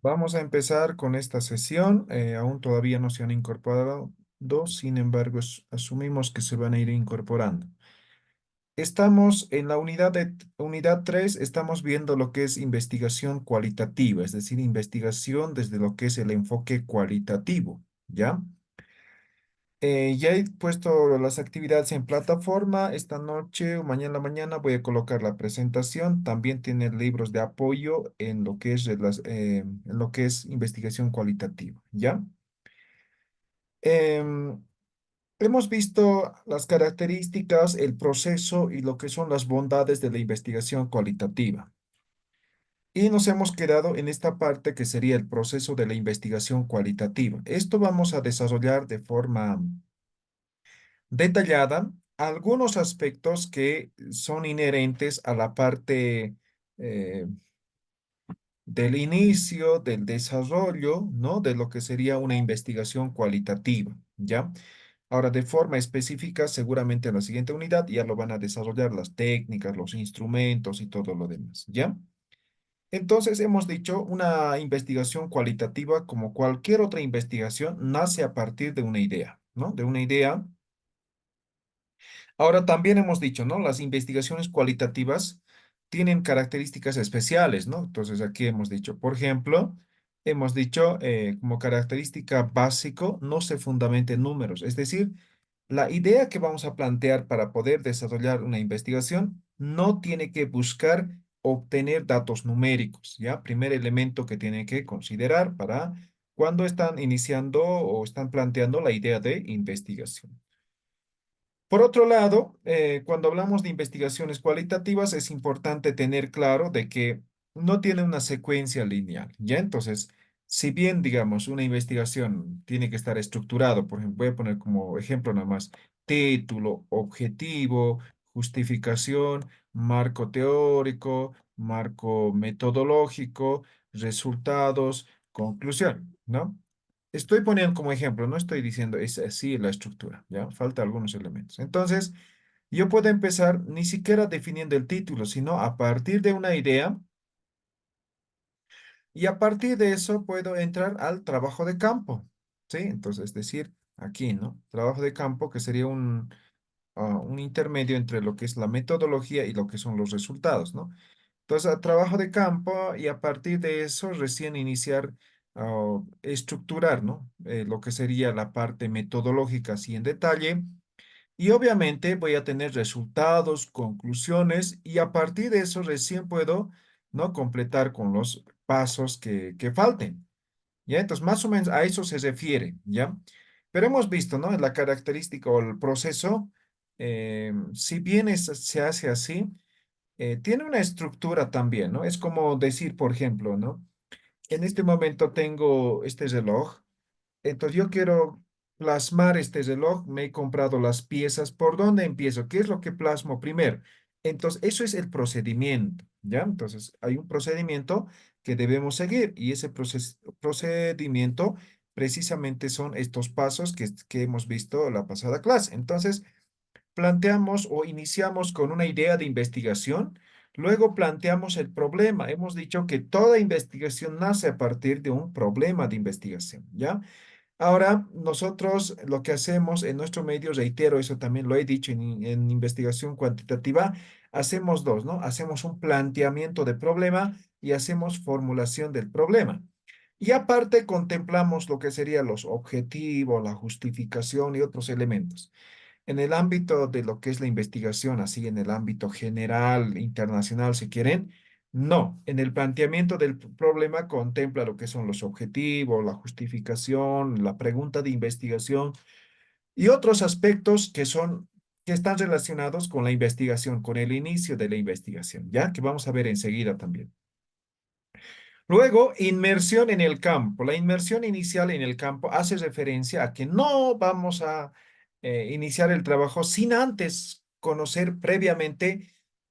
Vamos a empezar con esta sesión. Aún todavía no se han incorporado, sin embargo, asumimos que se van a ir incorporando. Estamos en la unidad 3. Estamos viendo lo que es investigación cualitativa, es decir, investigación desde lo que es el enfoque cualitativo, ¿ya? Ya he puesto las actividades en plataforma. Esta noche o mañana en la mañana voy a colocar la presentación. También tiene libros de apoyo en lo que es, en lo que es investigación cualitativa, ¿ya? Em, Hemos visto las características, el proceso y lo que son las bondades de la investigación cualitativa. Y nos hemos quedado en esta parte que sería el proceso de la investigación cualitativa. Esto vamos a desarrollar de forma detallada algunos aspectos que son inherentes a la parte eh, del inicio, del desarrollo, ¿no? De lo que sería una investigación cualitativa, ¿ya? Ahora, de forma específica, seguramente en la siguiente unidad ya lo van a desarrollar las técnicas, los instrumentos y todo lo demás, ¿ya? Entonces, hemos dicho, una investigación cualitativa, como cualquier otra investigación, nace a partir de una idea, ¿no? De una idea. Ahora, también hemos dicho, ¿no? Las investigaciones cualitativas tienen características especiales, ¿no? Entonces, aquí hemos dicho, por ejemplo, hemos dicho como característica básico, no se fundamenta en números. Es decir, la idea que vamos a plantear para poder desarrollar una investigación no tiene que buscar obtener datos numéricos, ¿ya? Primer elemento que tiene que considerar para cuando están iniciando o están planteando la idea de investigación. Por otro lado, cuando hablamos de investigaciones cualitativas, es importante tener claro de que no tiene una secuencia lineal, ¿ya? Entonces, si bien, digamos, una investigación tiene que estar estructurado, por ejemplo, voy a poner como ejemplo nada más título, objetivo, justificación, marco teórico, marco metodológico, resultados, conclusión, ¿no? Estoy poniendo como ejemplo, no estoy diciendo es así la estructura, ¿ya? Falta algunos elementos. Entonces, yo puedo empezar ni siquiera definiendo el título, sino a partir de una idea y a partir de eso puedo entrar al trabajo de campo, ¿sí? Entonces, es decir, aquí, ¿no? Trabajo de campo que sería un intermedio entre lo que es la metodología y lo que son los resultados, ¿no? Entonces, a trabajo de campo y a partir de eso recién iniciar estructurar, ¿no? Lo que sería la parte metodológica así en detalle. Y obviamente voy a tener resultados, conclusiones y a partir de eso recién puedo, ¿no? Completar con los pasos que falten. ¿Ya? Entonces, más o menos a eso se refiere, ¿ya? Pero hemos visto, ¿no? La característica o el proceso, si bien se hace así, tiene una estructura también, ¿no? Es como decir, por ejemplo, ¿no? En este momento tengo este reloj, entonces yo quiero plasmar este reloj, me he comprado las piezas, ¿por dónde empiezo? ¿Qué es lo que plasmo primero? Entonces, eso es el procedimiento, ¿ya? Entonces, hay un procedimiento que debemos seguir y ese procedimiento precisamente son estos pasos que hemos visto la pasada clase. Entonces, planteamos o iniciamos con una idea de investigación, luego planteamos el problema. Hemos dicho que toda investigación nace a partir de un problema de investigación, ¿ya? Ahora, nosotros lo que hacemos en nuestro medio, reitero, eso también lo he dicho en investigación cuantitativa, hacemos dos, ¿no? Hacemos un planteamiento de problema y hacemos formulación del problema. Y aparte contemplamos lo que serían los objetivos, la justificación y otros elementos. En el ámbito de lo que es la investigación, así en el ámbito general, internacional, si quieren, no. En el planteamiento del problema contempla lo que son los objetivos, la justificación, la pregunta de investigación y otros aspectos que están relacionados con la investigación, con el inicio de la investigación, ¿ya? Que vamos a ver enseguida también. Luego, inmersión en el campo. La inmersión inicial en el campo hace referencia a que no vamos a iniciar el trabajo sin antes conocer previamente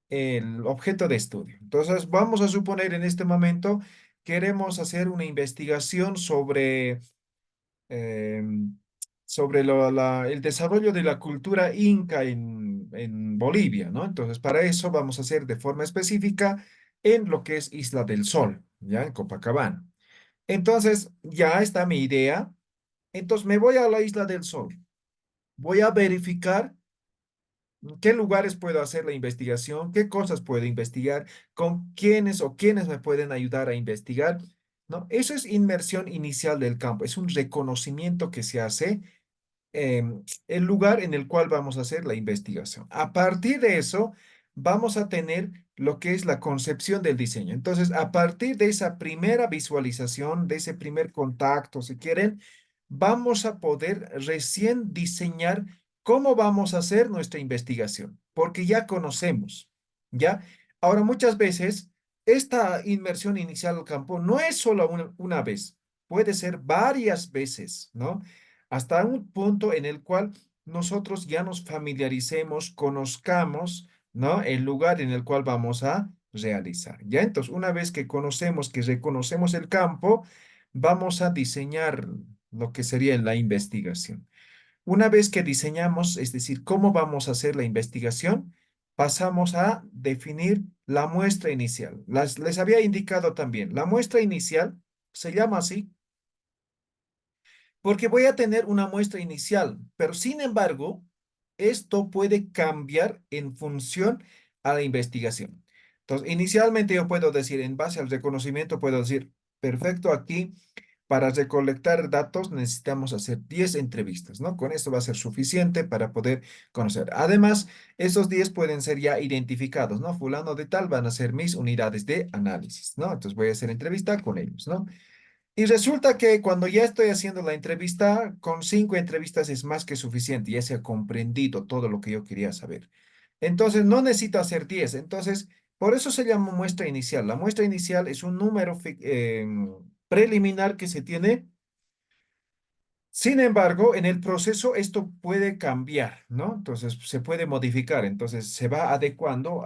el objeto de estudio. Entonces, vamos a suponer en este momento queremos hacer una investigación em, sobre el desarrollo de la cultura inca en Bolivia, ¿no? Entonces, para eso vamos a hacer de forma específica en lo que es Isla del Sol, ¿ya? En Copacabana. Entonces, ya está mi idea. Entonces, me voy a la Isla del Sol. Voy a verificar qué lugares puedo hacer la investigación, qué cosas puedo investigar, con quiénes o quiénes me pueden ayudar a investigar, ¿no? Eso es inmersión inicial del campo, es un reconocimiento que se hace el lugar en el cual vamos a hacer la investigación. A partir de eso, vamos a tener lo que es la concepción del diseño. Entonces, a partir de esa primera visualización, de ese primer contacto, si quieren, vamos a poder recién diseñar cómo vamos a hacer nuestra investigación, porque ya conocemos, ¿ya? Ahora, muchas veces, esta inmersión inicial al campo no es solo una vez, puede ser varias veces, ¿no? Hasta un punto en el cual nosotros ya nos familiaricemos, conozcamos, ¿no? El lugar en el cual vamos a realizar. Ya entonces, una vez que conocemos, que reconocemos el campo, vamos a diseñar lo que sería la investigación. Una vez que diseñamos, es decir, cómo vamos a hacer la investigación, pasamos a definir la muestra inicial. Les había indicado también, la muestra inicial se llama así porque voy a tener una muestra inicial, pero sin embargo, esto puede cambiar en función a la investigación. Entonces, inicialmente yo puedo decir, en base al reconocimiento, puedo decir, perfecto, aquí para recolectar datos necesitamos hacer 10 entrevistas, ¿no? Con esto va a ser suficiente para poder conocer. Además, esos 10 pueden ser ya identificados, ¿no? Fulano de tal van a ser mis unidades de análisis, ¿no? Entonces voy a hacer entrevista con ellos, ¿no? Y resulta que cuando ya estoy haciendo la entrevista, con 5 entrevistas es más que suficiente, ya se ha comprendido todo lo que yo quería saber. Entonces, no necesito hacer 10. Entonces, por eso se llama muestra inicial. La muestra inicial es un número preliminar que se tiene. Sin embargo, en el proceso esto puede cambiar, ¿no? Entonces, se puede modificar. Entonces, se va adecuando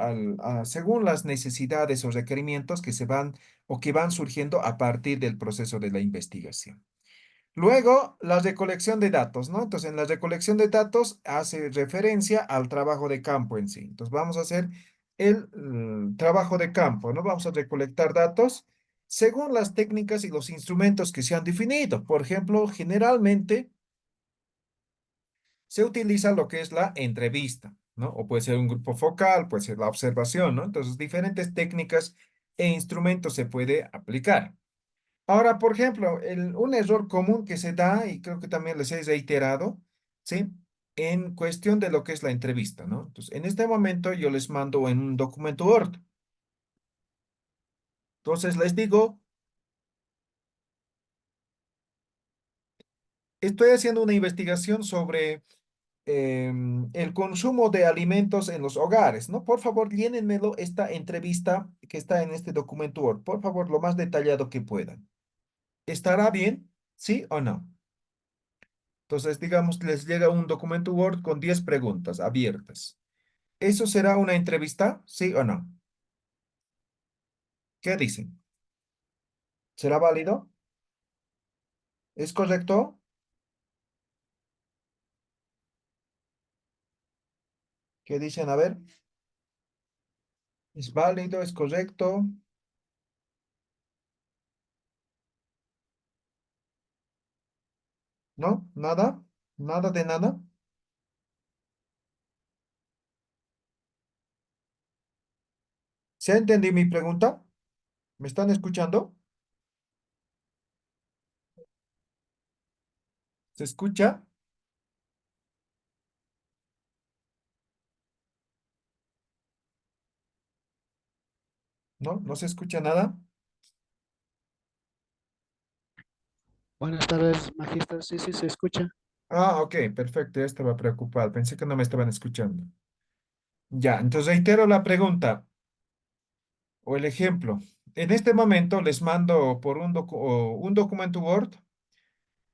según las necesidades o requerimientos que se van o que van surgiendo a partir del proceso de la investigación. Luego, la recolección de datos, ¿no? Entonces, en la recolección de datos hace referencia al trabajo de campo en sí. Entonces, vamos a hacer el trabajo de campo, ¿no? Vamos a recolectar datos según las técnicas y los instrumentos que se han definido. Por ejemplo, generalmente se utiliza lo que es la entrevista, ¿no? O puede ser un grupo focal, puede ser la observación, ¿no? Entonces, diferentes técnicas e instrumentos se puede aplicar. Ahora, por ejemplo, un error común que se da, y creo que también les he reiterado, ¿sí? En cuestión de lo que es la entrevista, ¿no? Entonces, en este momento yo les mando en un documento Word. Entonces, les digo, estoy haciendo una investigación sobre el consumo de alimentos en los hogares, ¿no? Por favor, llénenmelo esta entrevista que está en este documento Word. Por favor, lo más detallado que puedan. ¿Estará bien? ¿Sí o no? Entonces, digamos, les llega un documento Word con 10 preguntas abiertas. ¿Eso será una entrevista? ¿Sí o no? ¿Qué dicen? ¿Será válido? ¿Es correcto? ¿Qué dicen? A ver, ¿es válido? ¿Es correcto? ¿No? ¿Nada? ¿Nada de nada? ¿Se ha entendido mi pregunta? ¿Me están escuchando? ¿Se escucha? ¿No? ¿No se escucha nada? Buenas tardes, magíster. Sí, sí, se escucha. Ah, ok, perfecto, ya estaba preocupado. Pensé que no me estaban escuchando. Ya, entonces reitero la pregunta o el ejemplo. En este momento les mando por un documento Word.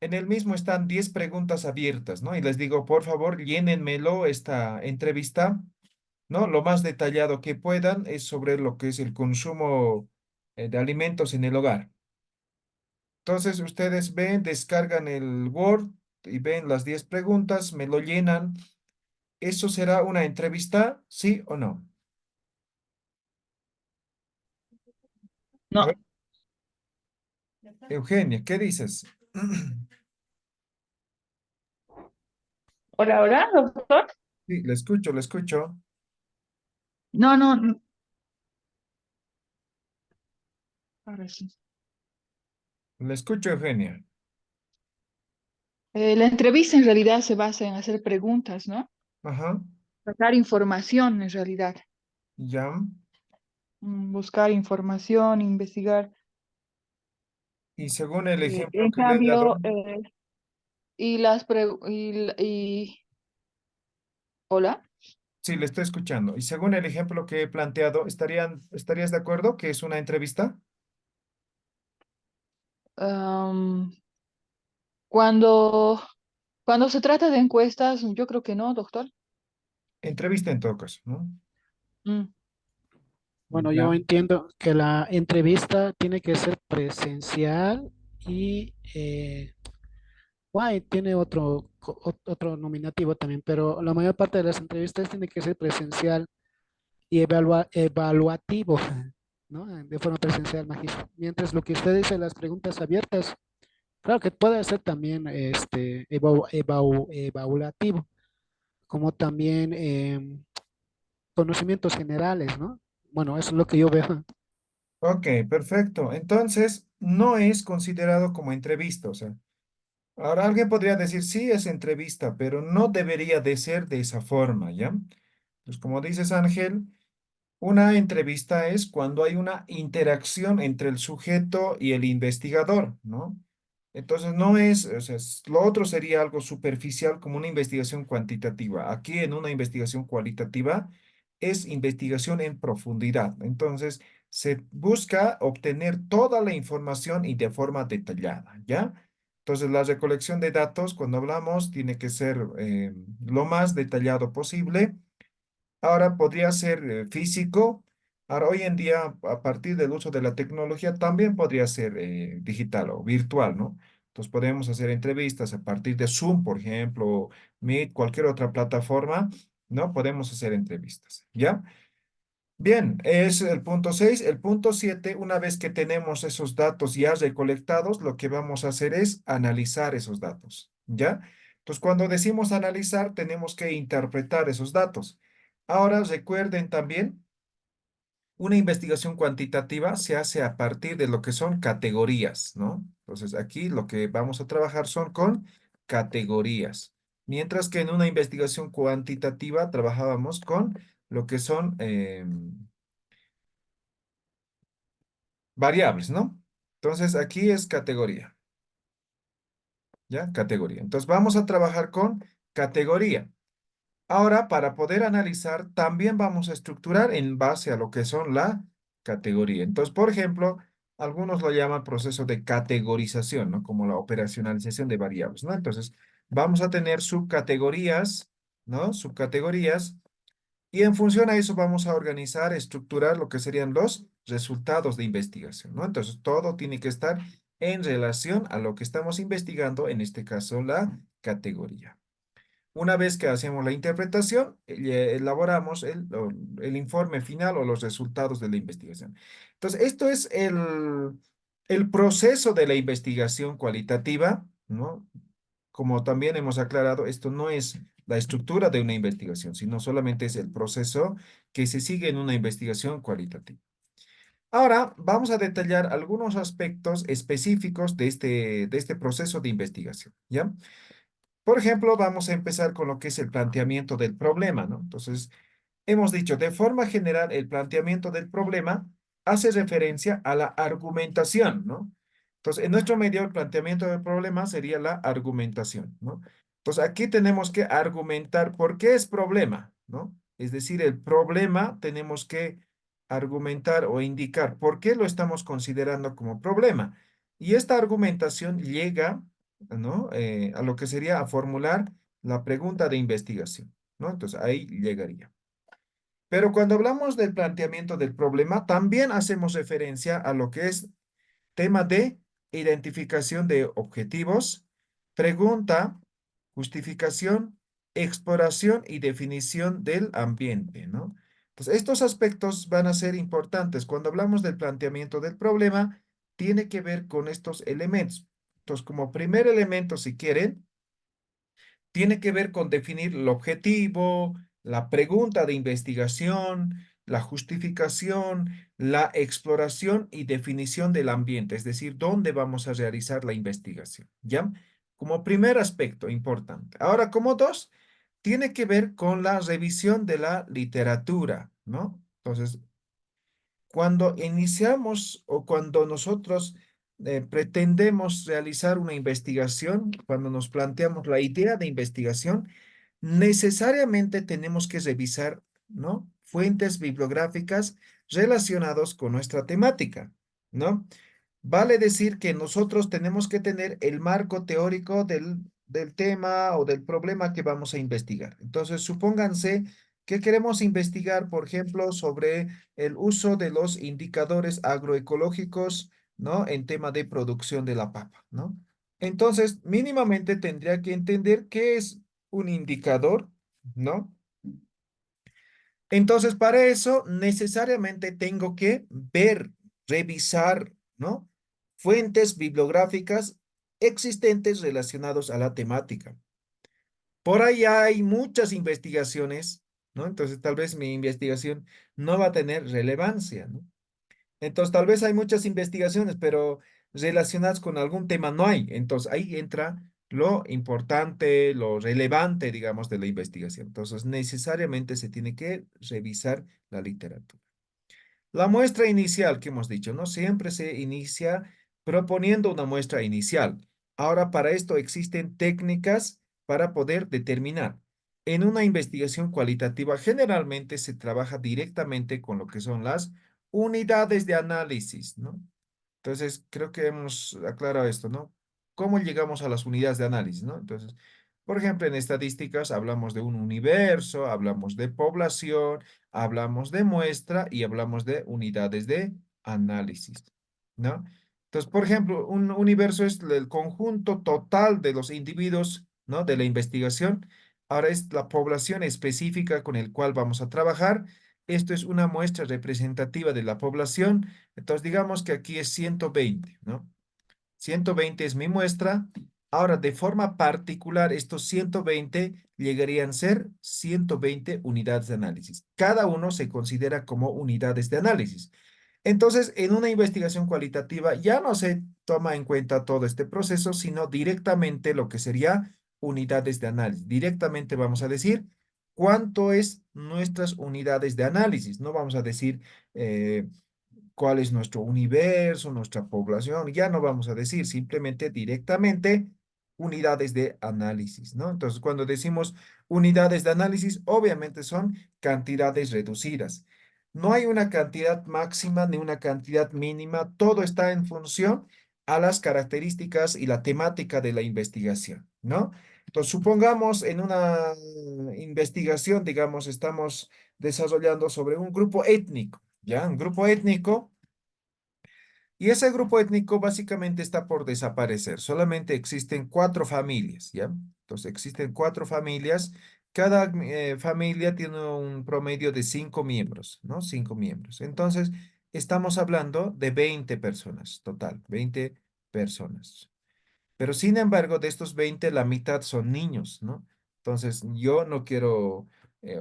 En el mismo están 10 preguntas abiertas, ¿no? Y les digo, por favor, llénenmelo esta entrevista, ¿no? Lo más detallado que puedan es sobre lo que es el consumo de alimentos en el hogar. Entonces, ustedes ven, descargan el Word y ven las 10 preguntas, me lo llenan. ¿Eso será una entrevista? ¿Sí o no? A No, ver. Eugenia, ¿qué dices? Hola, hola, doctor. Sí, le escucho, le escucho. No, no, no. Ahora sí. Le escucho, Eugenia. La entrevista en realidad se basa en hacer preguntas, ¿no? Ajá, Sacar información en realidad. ya. Buscar información, investigar. Y según el ejemplo En que le he dado, cambio, y las hola. sí, le estoy escuchando. Y según el ejemplo que he planteado, ¿estarías de acuerdo que es una entrevista? Am, cuando, cuando se trata de encuestas, yo creo que no, doctor. Entrevista en todo caso, ¿no? Mm, Bueno, Ya. yo entiendo que la entrevista tiene que ser presencial y guay, tiene otro nominativo también, pero la mayor parte de las entrevistas tiene que ser presencial y evaluativo, ¿no? De forma presencial, magistro. Mientras lo que usted dice, las preguntas abiertas, claro que puede ser también evaluativo, como también conocimientos generales, ¿no? Bueno, eso es lo que yo veo. Ok, perfecto. Entonces, no es considerado como entrevista, o sea, ahora alguien podría decir, sí, es entrevista, pero no debería de ser de esa forma, ¿ya? Pues como dices, Ángel, una entrevista es cuando hay una interacción entre el sujeto y el investigador, ¿no? Entonces no es, o sea, lo otro sería algo superficial como una investigación cuantitativa. Aquí en una investigación cualitativa es investigación en profundidad. Entonces se busca obtener toda la información y de forma detallada, ¿ya? Entonces la recolección de datos, cuando hablamos, tiene que ser lo más detallado posible. Ahora podría ser físico. Ahora, hoy en día, a partir del uso de la tecnología, también podría ser digital o virtual, ¿no? Entonces, podemos hacer entrevistas a partir de Zoom, por ejemplo, Meet, cualquier otra plataforma, ¿no? Podemos hacer entrevistas, ¿ya? Bien, es el punto 6. El punto 7, una vez que tenemos esos datos ya recolectados, lo que vamos a hacer es analizar esos datos, ¿ya? Entonces, cuando decimos analizar, tenemos que interpretar esos datos. Ahora, recuerden también, una investigación cuantitativa se hace a partir de lo que son categorías, ¿no? Entonces, aquí lo que vamos a trabajar son con categorías, mientras que en una investigación cuantitativa trabajábamos con lo que son variables, ¿no? Entonces, aquí es categoría, ¿ya? Categoría. Entonces, vamos a trabajar con categoría. Ahora, para poder analizar, también vamos a estructurar en base a lo que son la categoría. Entonces, por ejemplo, algunos lo llaman proceso de categorización, ¿no? Como la operacionalización de variables, ¿no? Entonces, vamos a tener subcategorías, ¿no? Subcategorías. Y en función a eso vamos a organizar, estructurar lo que serían los resultados de investigación, ¿no? Entonces, todo tiene que estar en relación a lo que estamos investigando, en este caso, la categoría. Una vez que hacemos la interpretación, elaboramos el informe final o los resultados de la investigación. Entonces, esto es el proceso de la investigación cualitativa, ¿no? Como también hemos aclarado, esto no es la estructura de una investigación, sino solamente es el proceso que se sigue en una investigación cualitativa. Ahora vamos a detallar algunos aspectos específicos de este proceso de investigación, ¿ya? Por ejemplo, vamos a empezar con lo que es el planteamiento del problema, ¿no? Entonces, hemos dicho, de forma general, el planteamiento del problema hace referencia a la argumentación, ¿no? Entonces, en nuestro medio, el planteamiento del problema sería la argumentación, ¿no? Entonces, aquí tenemos que argumentar por qué es problema, ¿no? Es decir, el problema tenemos que argumentar o indicar por qué lo estamos considerando como problema. Y esta argumentación llega, ¿no? A lo que sería a formular la pregunta de investigación, ¿no? Entonces, ahí llegaría. Pero cuando hablamos del planteamiento del problema, también hacemos referencia a lo que es tema de identificación de objetivos, pregunta, justificación, exploración y definición del ambiente, ¿no? Entonces, estos aspectos van a ser importantes. Cuando hablamos del planteamiento del problema, tiene que ver con estos elementos. Entonces, como primer elemento, si quieren, tiene que ver con definir el objetivo, la pregunta de investigación, la justificación, la exploración y definición del ambiente, es decir, dónde vamos a realizar la investigación, ¿ya? Como primer aspecto importante. Ahora, como dos, tiene que ver con la revisión de la literatura, ¿no? Entonces, cuando iniciamos o cuando nosotros pretendemos realizar una investigación, cuando nos planteamos la idea de investigación, necesariamente tenemos que revisar, ¿no? Fuentes bibliográficas relacionadas con nuestra temática, ¿no? Vale decir que nosotros tenemos que tener el marco teórico del tema o del problema que vamos a investigar. Entonces, supónganse que queremos investigar, por ejemplo, sobre el uso de los indicadores agroecológicos, ¿no? En tema de producción de la papa, ¿no? Entonces, mínimamente tendría que entender qué es un indicador, ¿no? Entonces, para eso necesariamente tengo que ver, revisar, ¿no? Fuentes bibliográficas existentes relacionados a la temática. Por ahí hay muchas investigaciones, ¿no? Entonces, tal vez mi investigación no va a tener relevancia, ¿no? Entonces, tal vez hay muchas investigaciones, pero relacionadas con algún tema no hay. Entonces, ahí entra lo importante, lo relevante, digamos, de la investigación. Entonces, necesariamente se tiene que revisar la literatura. La muestra inicial que hemos dicho, ¿no? Siempre se inicia proponiendo una muestra inicial. Ahora, para esto existen técnicas para poder determinar. En una investigación cualitativa, generalmente se trabaja directamente con lo que son las unidades de análisis, ¿no? Entonces, creo que hemos aclarado esto, ¿no? ¿Cómo llegamos a las unidades de análisis, ¿no? Entonces, por ejemplo, en estadísticas hablamos de un universo, hablamos de población, hablamos de muestra y hablamos de unidades de análisis, ¿no? Entonces, por ejemplo, un universo es el conjunto total de los individuos, ¿no? De la investigación. Ahora es la población específica con el cual vamos a trabajar. Esto es una muestra representativa de la población. Entonces, digamos que aquí es 120, ¿no? 120 es mi muestra. Ahora, de forma particular, estos 120 llegarían a ser 120 unidades de análisis. Cada uno se considera como unidades de análisis. Entonces, en una investigación cualitativa ya no se toma en cuenta todo este proceso, sino directamente lo que sería unidades de análisis. Directamente vamos a decir cuánto es nuestras unidades de análisis. No vamos a decir cuál es nuestro universo, nuestra población, ya no vamos a decir, simplemente directamente unidades de análisis, ¿no? Entonces, cuando decimos unidades de análisis, obviamente son cantidades reducidas. No hay una cantidad máxima ni una cantidad mínima, todo está en función a las características y la temática de la investigación, ¿no? Entonces, supongamos en una investigación, digamos, estamos desarrollando sobre un grupo étnico, ¿ya? Un grupo étnico y ese grupo étnico básicamente está por desaparecer. Solamente existen cuatro familias, ¿ya? Entonces existen cuatro familias. Cada familia tiene un promedio de 5 miembros, ¿no? 5 miembros. Entonces estamos hablando de 20 personas, total, 20 personas. Pero sin embargo, de estos 20 la mitad son niños, ¿no? Entonces, yo no quiero,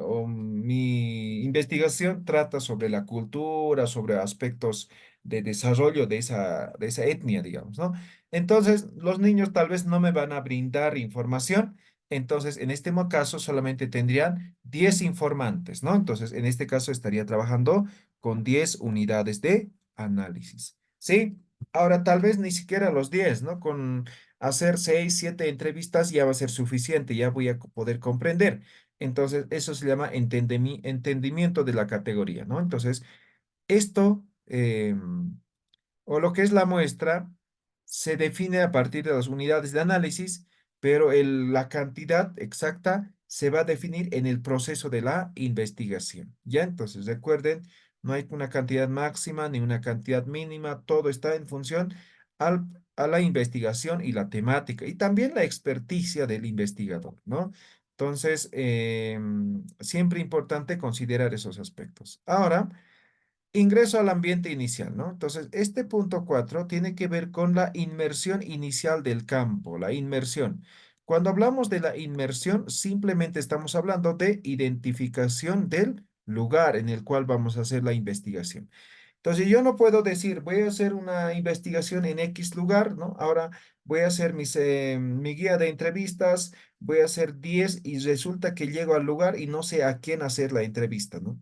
o mi investigación trata sobre la cultura, sobre aspectos de desarrollo de esa etnia, digamos, ¿no? Entonces, los niños tal vez no me van a brindar información. Entonces, en este caso, solamente tendrían 10 informantes, ¿no? Entonces, en este caso, estaría trabajando con 10 unidades de análisis, ¿sí? Ahora, tal vez ni siquiera los 10, ¿no? Con hacer 6, 7 entrevistas ya va a ser suficiente, ya voy a poder comprender. Entonces, eso se llama entendimiento de la categoría, ¿no? Entonces, esto, o lo que es la muestra, se define a partir de las unidades de análisis, pero la cantidad exacta se va a definir en el proceso de la investigación. ¿Ya? Entonces, recuerden, no hay una cantidad máxima ni una cantidad mínima, todo está en función al, a la investigación y la temática y también la experticia del investigador, ¿no? Entonces, siempre importante considerar esos aspectos. Ahora, Ingreso al ambiente inicial, ¿no? Entonces, este punto 4 tiene que ver con la inmersión inicial del campo, la inmersión. Cuando hablamos de la inmersión, simplemente estamos hablando de identificación del lugar en el cual vamos a hacer la investigación. Entonces, yo no puedo decir, voy a hacer una investigación en X lugar, ¿no? Ahora voy a hacer mi guía de entrevistas, voy a hacer 10 y resulta que llego al lugar y no sé a quién hacer la entrevista, ¿no?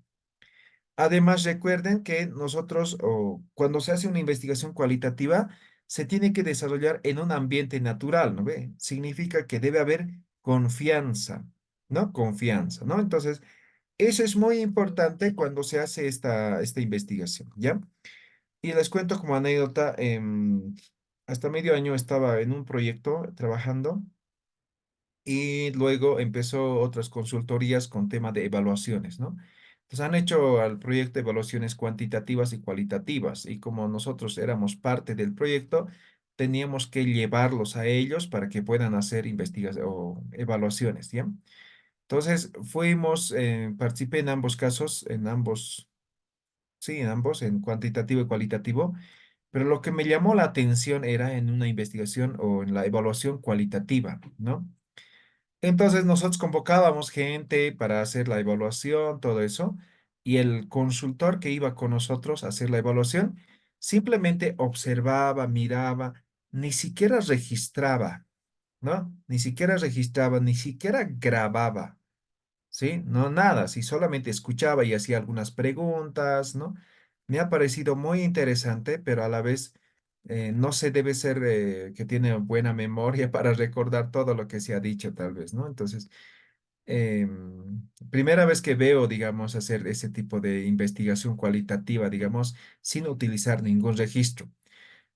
Además, recuerden que nosotros, o cuando se hace una investigación cualitativa, se tiene que desarrollar en un ambiente natural, ¿no ve? Significa que debe haber confianza, ¿no? Confianza, ¿no? Entonces, eso es muy importante cuando se hace esta investigación, ¿ya? Y les cuento como anécdota, hasta medio año estaba en un proyecto trabajando y luego empezó otras consultorías con tema de evaluaciones, ¿no? Entonces han hecho al proyecto evaluaciones cuantitativas y cualitativas y como nosotros éramos parte del proyecto, teníamos que llevarlos a ellos para que puedan hacer investigaciones o evaluaciones, ¿ya? Entonces fuimos, participé en ambos casos, en ambos, sí, en ambos, en cuantitativo y cualitativo, pero lo que me llamó la atención era en una investigación o en la evaluación cualitativa, ¿no? Entonces nosotros convocábamos gente para hacer la evaluación, todo eso, y el consultor que iba con nosotros a hacer la evaluación simplemente observaba, miraba, ni siquiera registraba, ¿no? Ni siquiera registraba, ni siquiera grababa. ¿Sí? No, nada, si solamente escuchaba y hacía algunas preguntas, ¿no? Me ha parecido muy interesante, pero a la vez no se debe ser que tiene buena memoria para recordar todo lo que se ha dicho, tal vez, ¿no? Entonces, primera vez que veo, digamos, hacer ese tipo de investigación cualitativa, digamos, sin utilizar ningún registro.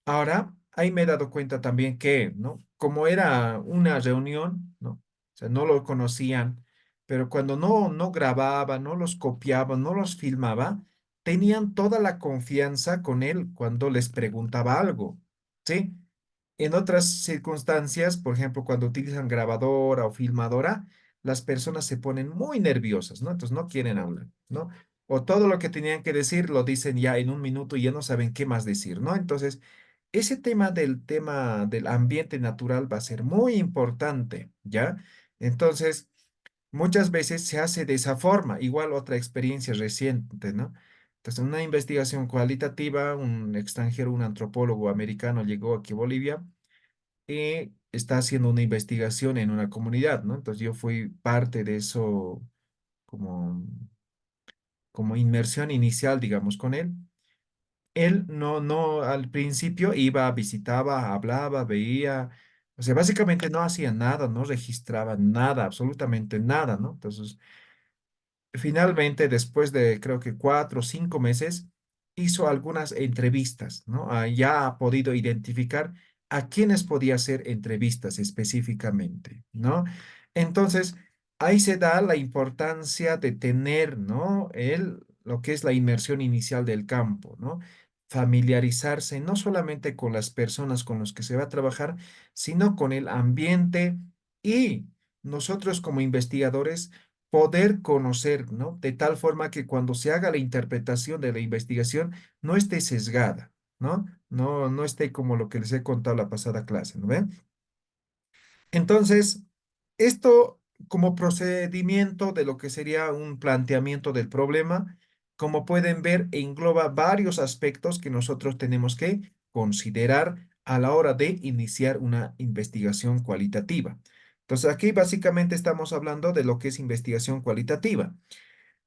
Ahora, ahí me he dado cuenta también que, ¿no? Como era una reunión, ¿no? O sea, no lo conocían, pero cuando no grababa, no los copiaba, no los filmaba, tenían toda la confianza con él cuando les preguntaba algo, ¿sí? En otras circunstancias, por ejemplo, cuando utilizan grabadora o filmadora, las personas se ponen muy nerviosas, ¿no? Entonces no quieren hablar, ¿no? O todo lo que tenían que decir lo dicen ya en un minuto y ya no saben qué más decir, ¿no? Entonces, ese tema del ambiente natural va a ser muy importante, ¿ya? Entonces, muchas veces se hace de esa forma, igual otra experiencia reciente, ¿no? Entonces, en una investigación cualitativa, un extranjero, un antropólogo americano llegó aquí a Bolivia y está haciendo una investigación en una comunidad, ¿no? Entonces, yo fui parte de eso como, como inmersión inicial, digamos, con él. Él no, al principio iba, visitaba, hablaba, veía, o sea, básicamente no hacía nada, no registraba nada, absolutamente nada, ¿no? Entonces, finalmente, después de creo que 4 o 5 meses, hizo algunas entrevistas, ¿no? Ya ha podido identificar a quiénes podía hacer entrevistas específicamente, ¿no? Entonces, ahí se da la importancia de tener, ¿no? Lo que es la inmersión inicial del campo, ¿no? Familiarizarse no solamente con las personas con las que se va a trabajar, sino con el ambiente y nosotros como investigadores poder conocer, ¿no? De tal forma que cuando se haga la interpretación de la investigación no esté sesgada, ¿no? No esté como lo que les he contado la pasada clase, ¿no ven? Entonces, esto como procedimiento de lo que sería un planteamiento del problema, como pueden ver, engloba varios aspectos que nosotros tenemos que considerar a la hora de iniciar una investigación cualitativa. Entonces, aquí básicamente estamos hablando de lo que es investigación cualitativa.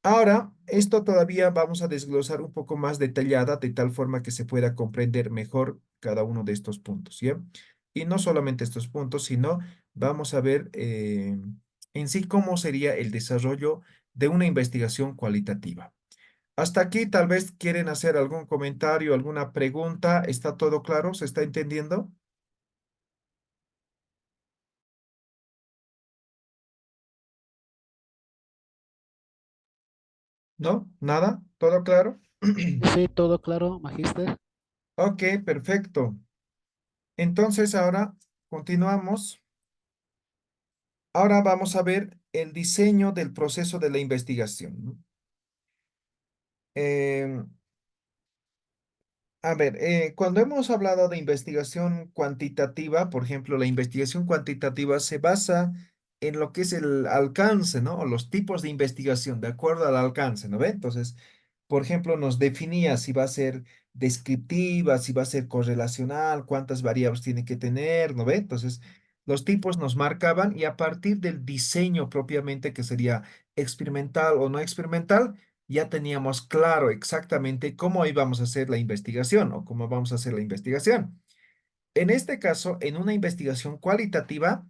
Ahora, esto todavía vamos a desglosar un poco más detallada de tal forma que se pueda comprender mejor cada uno de estos puntos, ¿ya? Y no solamente estos puntos, sino vamos a ver en sí cómo sería el desarrollo de una investigación cualitativa. Hasta aquí tal vez quieren hacer algún comentario, alguna pregunta. ¿Está todo claro? ¿Se está entendiendo? ¿No? ¿Nada? ¿Todo claro? Sí, todo claro, magíster. Ok, perfecto. Entonces ahora continuamos. Ahora vamos a ver el diseño del proceso de la investigación, ¿no? A ver, cuando hemos hablado de investigación cuantitativa, por ejemplo, la investigación cuantitativa se basa en lo que es el alcance, ¿no? O los tipos de investigación, de acuerdo al alcance, ¿no ve? Entonces, por ejemplo, nos definía si va a ser descriptiva, si va a ser correlacional, cuántas variables tiene que tener, ¿no ve? Entonces, los tipos nos marcaban y a partir del diseño propiamente, que sería experimental o no experimental, ya teníamos claro exactamente cómo íbamos a hacer la investigación o cómo vamos a hacer la investigación. En este caso, en una investigación cualitativa,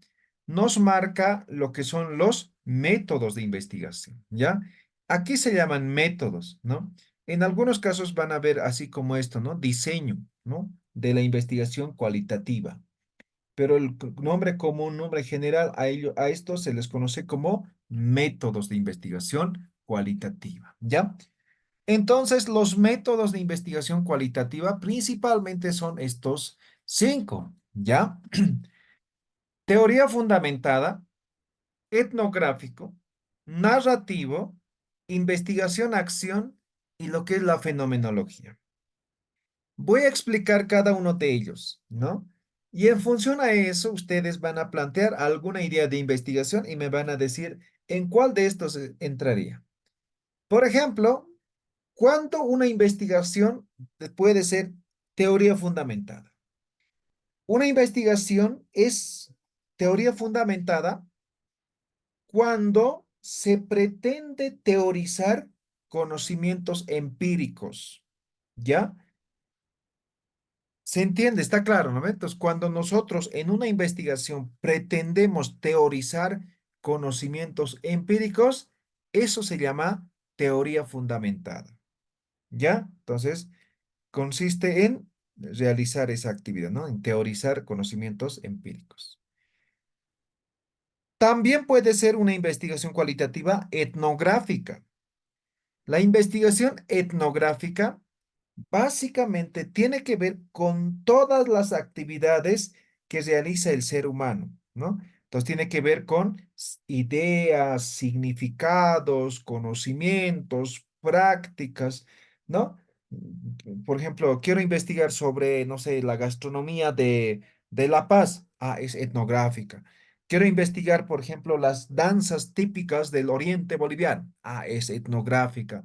nos marca lo que son los métodos de investigación, ¿ya? Aquí se llaman métodos, ¿no? En algunos casos van a ver así como esto, ¿no? Diseño, ¿no? De la investigación cualitativa. Pero el nombre común, nombre general, a esto se les conoce como métodos de investigación cualitativa, ¿ya? Entonces, los métodos de investigación cualitativa principalmente son estos cinco, ¿ya? Teoría fundamentada, etnográfico, narrativo, investigación-acción y lo que es la fenomenología. Voy a explicar cada uno de ellos, ¿no? Y en función a eso, ustedes van a plantear alguna idea de investigación y me van a decir en cuál de estos entraría. Por ejemplo, ¿cuánto una investigación puede ser teoría fundamentada? Una investigación es teoría fundamentada cuando se pretende teorizar conocimientos empíricos, ¿ya? ¿Se entiende? Está claro, ¿no? Entonces, cuando nosotros en una investigación pretendemos teorizar conocimientos empíricos, eso se llama teoría fundamentada, ¿ya? Entonces, consiste en realizar esa actividad, ¿no? En teorizar conocimientos empíricos. También puede ser una investigación cualitativa etnográfica. La investigación etnográfica básicamente tiene que ver con todas las actividades que realiza el ser humano, ¿no? Entonces tiene que ver con ideas, significados, conocimientos, prácticas, ¿no? Por ejemplo, quiero investigar sobre, no sé, la gastronomía de La Paz. Ah, es etnográfica. Quiero investigar, por ejemplo, las danzas típicas del oriente boliviano. Ah, es etnográfica.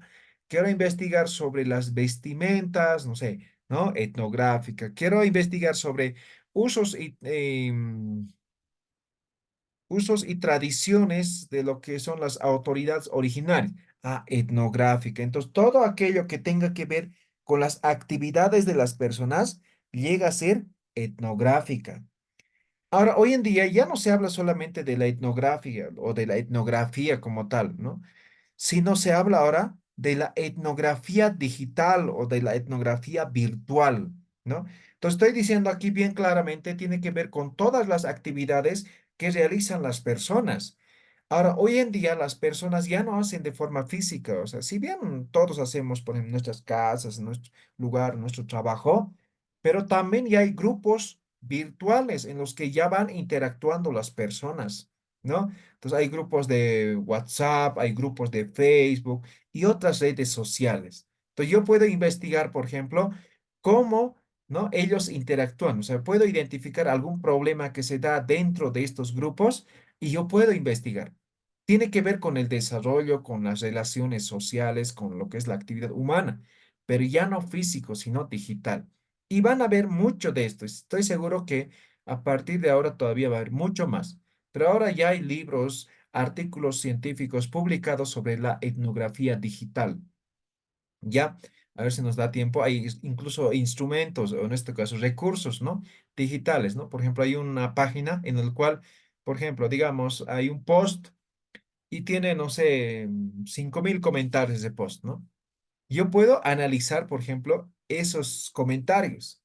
Quiero investigar sobre las vestimentas, no sé, ¿no? Etnográfica. Quiero investigar sobre usos y, usos y tradiciones de lo que son las autoridades originarias. Ah, etnográfica. Entonces, todo aquello que tenga que ver con las actividades de las personas llega a ser etnográfica. Ahora, hoy en día ya no se habla solamente de la etnografía o de la etnografía como tal, ¿no? Sino se habla ahora de la etnografía digital o de la etnografía virtual, ¿no? Entonces estoy diciendo aquí bien claramente, tiene que ver con todas las actividades que realizan las personas. Ahora, hoy en día las personas ya no hacen de forma física, o sea, si bien todos hacemos, por ejemplo, en nuestras casas, en nuestro lugar, en nuestro trabajo, pero también ya hay grupos virtuales en los que ya van interactuando las personas, ¿no? Entonces hay grupos de WhatsApp, hay grupos de Facebook y otras redes sociales. Entonces yo puedo investigar, por ejemplo, cómo, ¿no? Ellos interactúan. O sea, puedo identificar algún problema que se da dentro de estos grupos y yo puedo investigar. Tiene que ver con el desarrollo, con las relaciones sociales, con lo que es la actividad humana, pero ya no físico, sino digital. Y van a ver mucho de esto. Estoy seguro que a partir de ahora todavía va a haber mucho más. Pero ahora ya hay libros, artículos científicos publicados sobre la etnografía digital. Ya, a ver si nos da tiempo. Hay incluso instrumentos, o en este caso recursos, ¿no? Digitales, ¿no? Por ejemplo, hay una página en la cual, por ejemplo, digamos, hay un post y tiene, no sé, 5.000 comentarios de post, ¿no? Yo puedo analizar, por ejemplo, esos comentarios.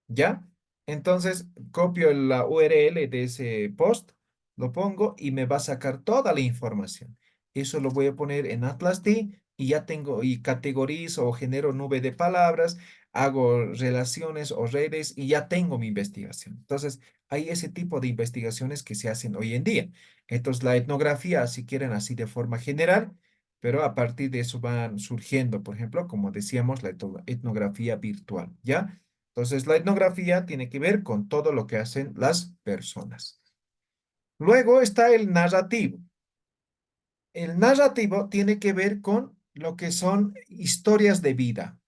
¿Ya? Entonces, copio la URL de ese post, lo pongo y me va a sacar toda la información. Eso lo voy a poner en Atlas D y ya tengo, y categorizo o genero nube de palabras, hago relaciones o redes y ya tengo mi investigación. Entonces, hay ese tipo de investigaciones que se hacen hoy en día. Entonces, la etnografía, si quieren así de forma general, pero a partir de eso van surgiendo, por ejemplo, como decíamos, la etnografía virtual, ¿ya? Entonces, la etnografía tiene que ver con todo lo que hacen las personas. Luego está el narrativo. El narrativo tiene que ver con lo que son historias de vida.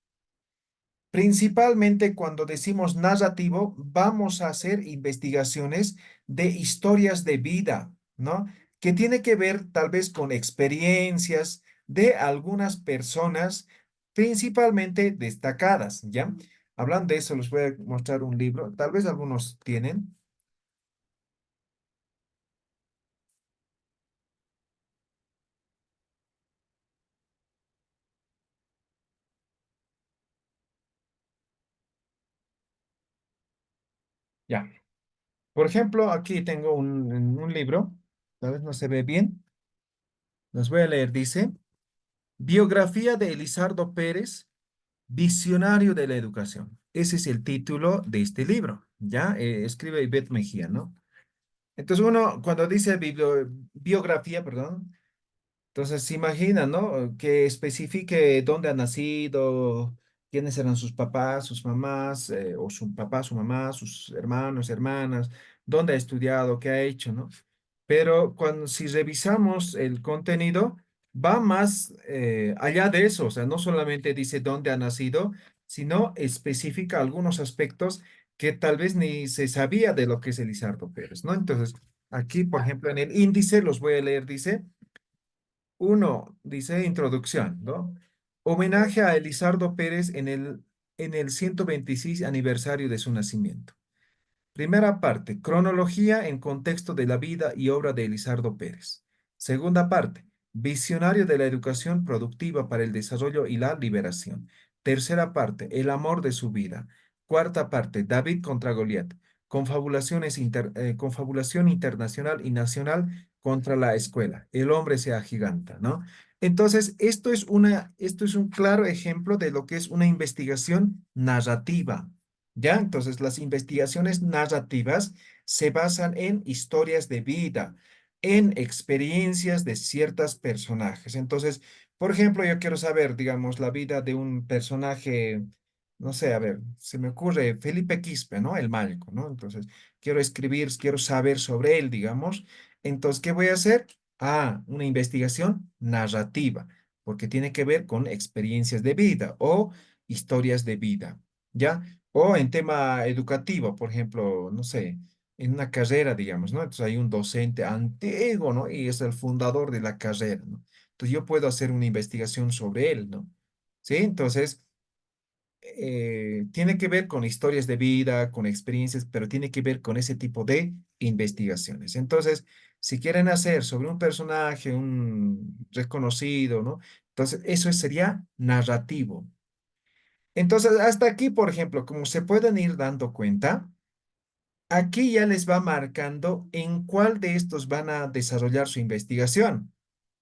Principalmente cuando decimos narrativo, vamos a hacer investigaciones de historias de vida, ¿no? Que tiene que ver tal vez con experiencias de algunas personas, principalmente destacadas, ¿ya? Hablando de eso, les voy a mostrar un libro, tal vez algunos tienen. Ya. Por ejemplo, aquí tengo un libro, tal vez no se ve bien, los voy a leer, dice, Biografía de Elizardo Pérez, Visionario de la Educación. Ese es el título de este libro, ¿ya? Escribe Ivette Mejía, ¿no? Entonces uno, cuando dice biografía, perdón, entonces se imagina, ¿no? Que especifique dónde ha nacido, quiénes eran sus papás, sus mamás, o su papá, su mamá, sus hermanos, hermanas, dónde ha estudiado, qué ha hecho, ¿no? Pero cuando si revisamos el contenido, va más allá de eso, o sea, no solamente dice dónde ha nacido, sino especifica algunos aspectos que tal vez ni se sabía de lo que es Elizardo Pérez, ¿no? Entonces, aquí, por ejemplo, en el índice, los voy a leer, dice. Uno, dice introducción, ¿no? Homenaje a Elizardo Pérez en el 126 aniversario de su nacimiento. Primera parte, cronología en contexto de la vida y obra de Elizardo Pérez. Segunda parte, visionario de la educación productiva para el desarrollo y la liberación. Tercera parte, el amor de su vida. Cuarta parte, David contra Goliat. Confabulación internacional y nacional contra la escuela. El hombre se agiganta, ¿no? Entonces, esto es un claro ejemplo de lo que es una investigación narrativa. ¿Ya? Entonces, las investigaciones narrativas se basan en historias de vida, en experiencias de ciertos personajes. Entonces, por ejemplo, yo quiero saber, digamos, la vida de un personaje, no sé, a ver, se me ocurre Felipe Quispe, ¿no? El Malco, ¿no? Entonces, quiero escribir, quiero saber sobre él, digamos. Entonces, ¿qué voy a hacer? Ah, una investigación narrativa, porque tiene que ver con experiencias de vida o historias de vida. ¿Ya? O en tema educativo, por ejemplo, no sé, en una carrera, digamos, ¿no? Entonces hay un docente antiguo, ¿no? Y es el fundador de la carrera, ¿no? Entonces yo puedo hacer una investigación sobre él, ¿no? ¿Sí? Entonces, tiene que ver con historias de vida, con experiencias, pero tiene que ver con ese tipo de investigaciones. Entonces, si quieren hacer sobre un personaje, un reconocido, ¿no? Entonces, eso sería narrativo. Entonces, hasta aquí, por ejemplo, como se pueden ir dando cuenta, aquí ya les va marcando en cuál de estos van a desarrollar su investigación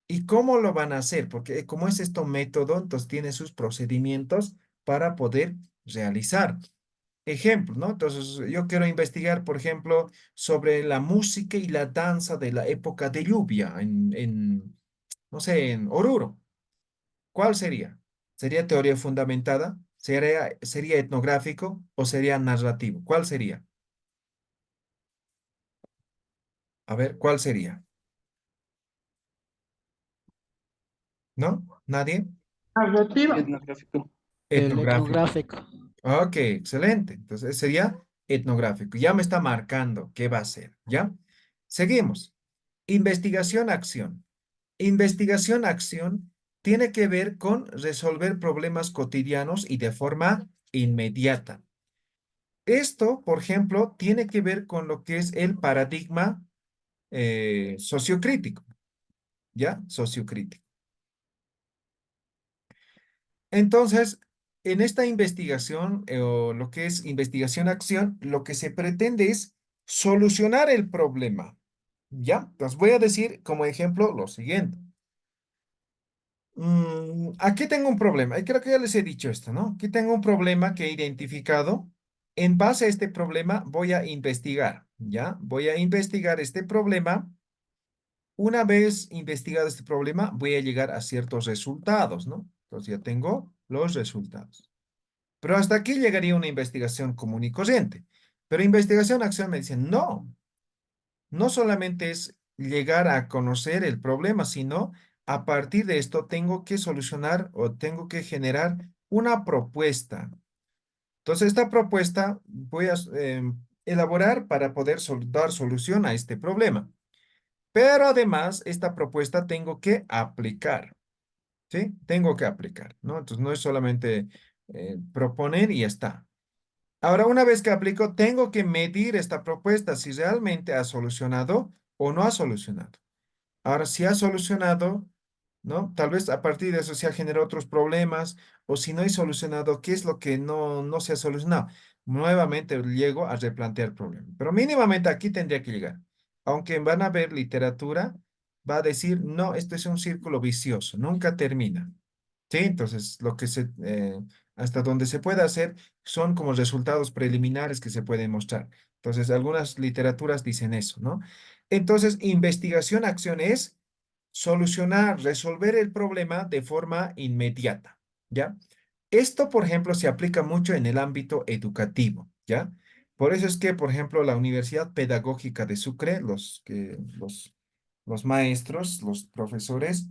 y cómo lo van a hacer, porque como es esto método, entonces tiene sus procedimientos para poder realizar. Ejemplo, ¿no? Entonces, yo quiero investigar, por ejemplo, sobre la música y la danza de la época de lluvia no sé, en Oruro. ¿Cuál sería? ¿Sería teoría fundamentada? ¿Sería etnográfico o sería narrativo? ¿Cuál sería? A ver, ¿cuál sería? ¿No? ¿Nadie? Narrativa. Etnográfico. El Etnográfico. etnográfico. Ok, excelente. Entonces sería etnográfico. Ya me está marcando qué va a ser, ¿ya? Seguimos. Investigación-acción. Investigación-acción tiene que ver con resolver problemas cotidianos y de forma inmediata. Esto, por ejemplo, tiene que ver con lo que es el paradigma sociocrítico, ¿ya? Sociocrítico. Entonces, en esta investigación, o lo que es investigación-acción, lo que se pretende es solucionar el problema, ¿ya? Entonces, voy a decir como ejemplo lo siguiente. Aquí tengo un problema, y creo que ya les he dicho esto, ¿no? Aquí tengo un problema que he identificado. En base a este problema voy a investigar, ¿ya? Voy a investigar este problema Una vez investigado este problema, voy a llegar a ciertos resultados, ¿no? Entonces ya tengo los resultados. Pero hasta aquí llegaría una investigación común y corriente. Pero investigación-acción me dicen, no, no solamente es llegar a conocer el problema, sino a partir de esto tengo que solucionar o tengo que generar una propuesta. Entonces, esta propuesta voy a elaborar para poder dar solución a este problema. Pero además, esta propuesta tengo que aplicar, ¿sí? Tengo que aplicar, ¿no? Entonces, no es solamente proponer y ya está. Ahora, una vez que aplico, tengo que medir esta propuesta si realmente ha solucionado o no ha solucionado. Ahora, si ha solucionado, ¿no? Tal vez a partir de eso se ha generado otros problemas, o si no hay solucionado, ¿qué es lo que no se ha solucionado? Nuevamente llego a replantear el problema. Pero mínimamente aquí tendría que llegar. Aunque van a ver literatura, va a decir, no, esto es un círculo vicioso, nunca termina. Sí, entonces hasta donde se puede hacer son como resultados preliminares que se pueden mostrar. Entonces, algunas literaturas dicen eso, ¿no? Entonces, investigación-acción es solucionar, resolver el problema de forma inmediata, ¿ya? Esto, por ejemplo, se aplica mucho en el ámbito educativo, ¿ya? Por eso es que, por ejemplo, la Universidad Pedagógica de Sucre, los maestros, los profesores,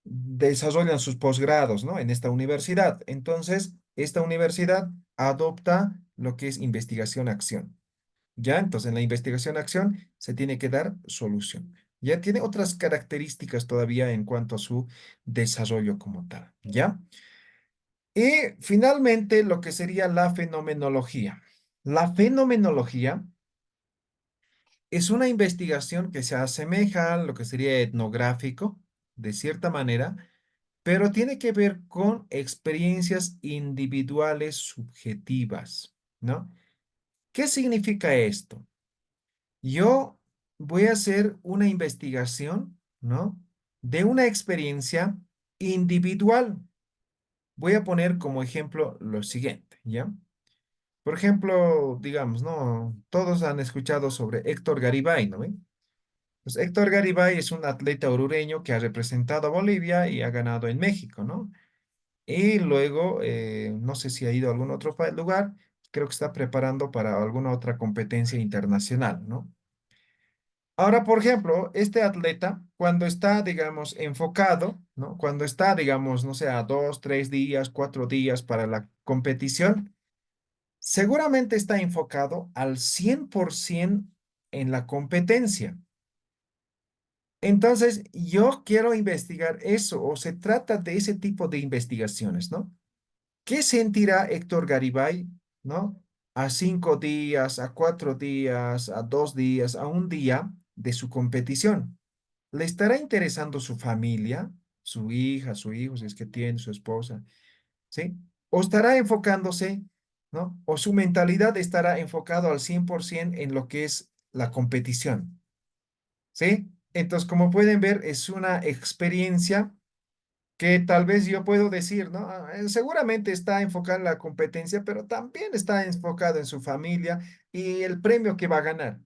desarrollan sus posgrados, ¿no? En esta universidad. Entonces, esta universidad adopta lo que es investigación-acción. ¿Ya? Entonces, en la investigación-acción se tiene que dar solución. Ya tiene otras características todavía en cuanto a su desarrollo como tal. ¿Ya? Y finalmente, lo que sería la fenomenología. La fenomenología es una investigación que se asemeja a lo que sería etnográfico, de cierta manera, pero tiene que ver con experiencias individuales subjetivas, ¿no? ¿Qué significa esto? Yo voy a hacer una investigación, ¿no? De una experiencia individual. Voy a poner como ejemplo lo siguiente, ¿ya? Por ejemplo, digamos, ¿no? Todos han escuchado sobre Héctor Garibay, ¿no ven? Pues Héctor Garibay es un atleta orureño que ha representado a Bolivia y ha ganado en México, ¿no? Y luego, no sé si ha ido a algún otro lugar, creo que está preparando para alguna otra competencia internacional, ¿no? Ahora, por ejemplo, este atleta, cuando está, digamos, enfocado, ¿no? Cuando está, digamos, no sé, a 2, 3 días, 4 días para la competición, seguramente está enfocado al 100% en la competencia. Entonces, yo quiero investigar eso, o se trata de ese tipo de investigaciones, ¿no? ¿Qué sentirá Héctor Garibay, ¿no? A 5 días, a 4 días, a 2 días, a un día de su competición. ¿Le estará interesando su familia, su hija, su hijo, si es que tiene, su esposa, ¿sí? ¿O estará enfocándose, ¿no? O su mentalidad estará enfocado al 100% en lo que es la competición, ¿sí? Entonces, como pueden ver, es una experiencia que tal vez yo puedo decir, ¿no? Seguramente está enfocado en la competencia, pero también está enfocado en su familia y el premio que va a ganar.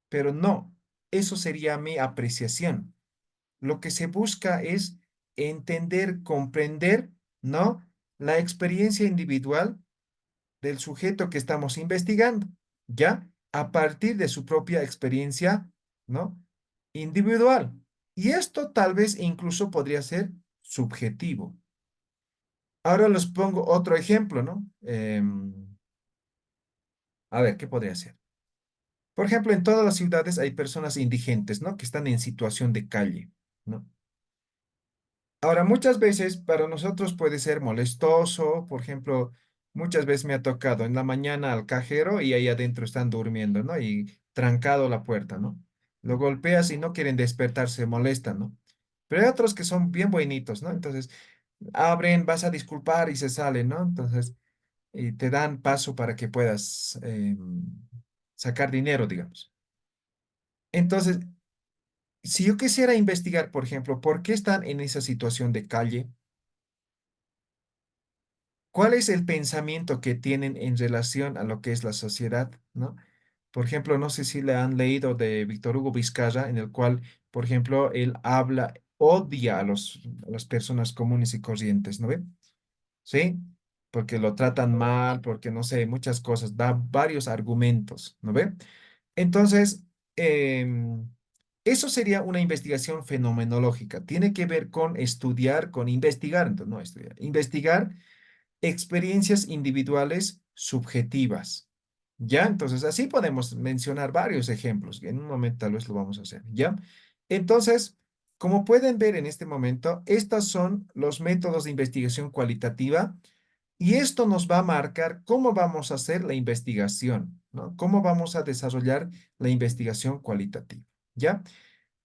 Pero no, eso sería mi apreciación. Lo que se busca es entender, comprender, ¿no? La experiencia individual del sujeto que estamos investigando, ¿ya? A partir de su propia experiencia, ¿no? Individual. Y esto tal vez incluso podría ser subjetivo. Ahora les pongo otro ejemplo, ¿no? A ver, ¿qué podría ser? Por ejemplo, en todas las ciudades hay personas indigentes, ¿no? Que están en situación de calle, ¿no? Ahora, muchas veces para nosotros puede ser molestoso, por ejemplo, muchas veces me ha tocado en la mañana al cajero y ahí adentro están durmiendo, ¿no? Y trancado la puerta, ¿no? Lo golpeas y no quieren despertar, se molestan, ¿no? Pero hay otros que son bien buenitos, ¿no? Entonces, abren, vas a disculpar y se salen, ¿no? Entonces, y te dan paso para que puedas sacar dinero, digamos. Entonces, si yo quisiera investigar, por ejemplo, por qué están en esa situación de calle, ¿cuál es el pensamiento que tienen en relación a lo que es la sociedad, ¿no? Por ejemplo, no sé si le han leído de Víctor Hugo Vizcarra, en el cual por ejemplo, él habla, odia a las personas comunes y corrientes, ¿no ve? ¿Sí? Porque lo tratan mal, porque no sé, muchas cosas, da varios argumentos, ¿no ve? Entonces, em, eso sería una investigación fenomenológica. Tiene que ver con estudiar, con investigar, entonces no estudiar, investigar experiencias individuales subjetivas. ¿Ya? Entonces, así podemos mencionar varios ejemplos, que en un momento tal vez lo vamos a hacer. ¿Ya? Entonces, como pueden ver en este momento, estos son los métodos de investigación cualitativa y esto nos va a marcar cómo vamos a hacer la investigación, ¿no? Cómo vamos a desarrollar la investigación cualitativa. ¿Ya?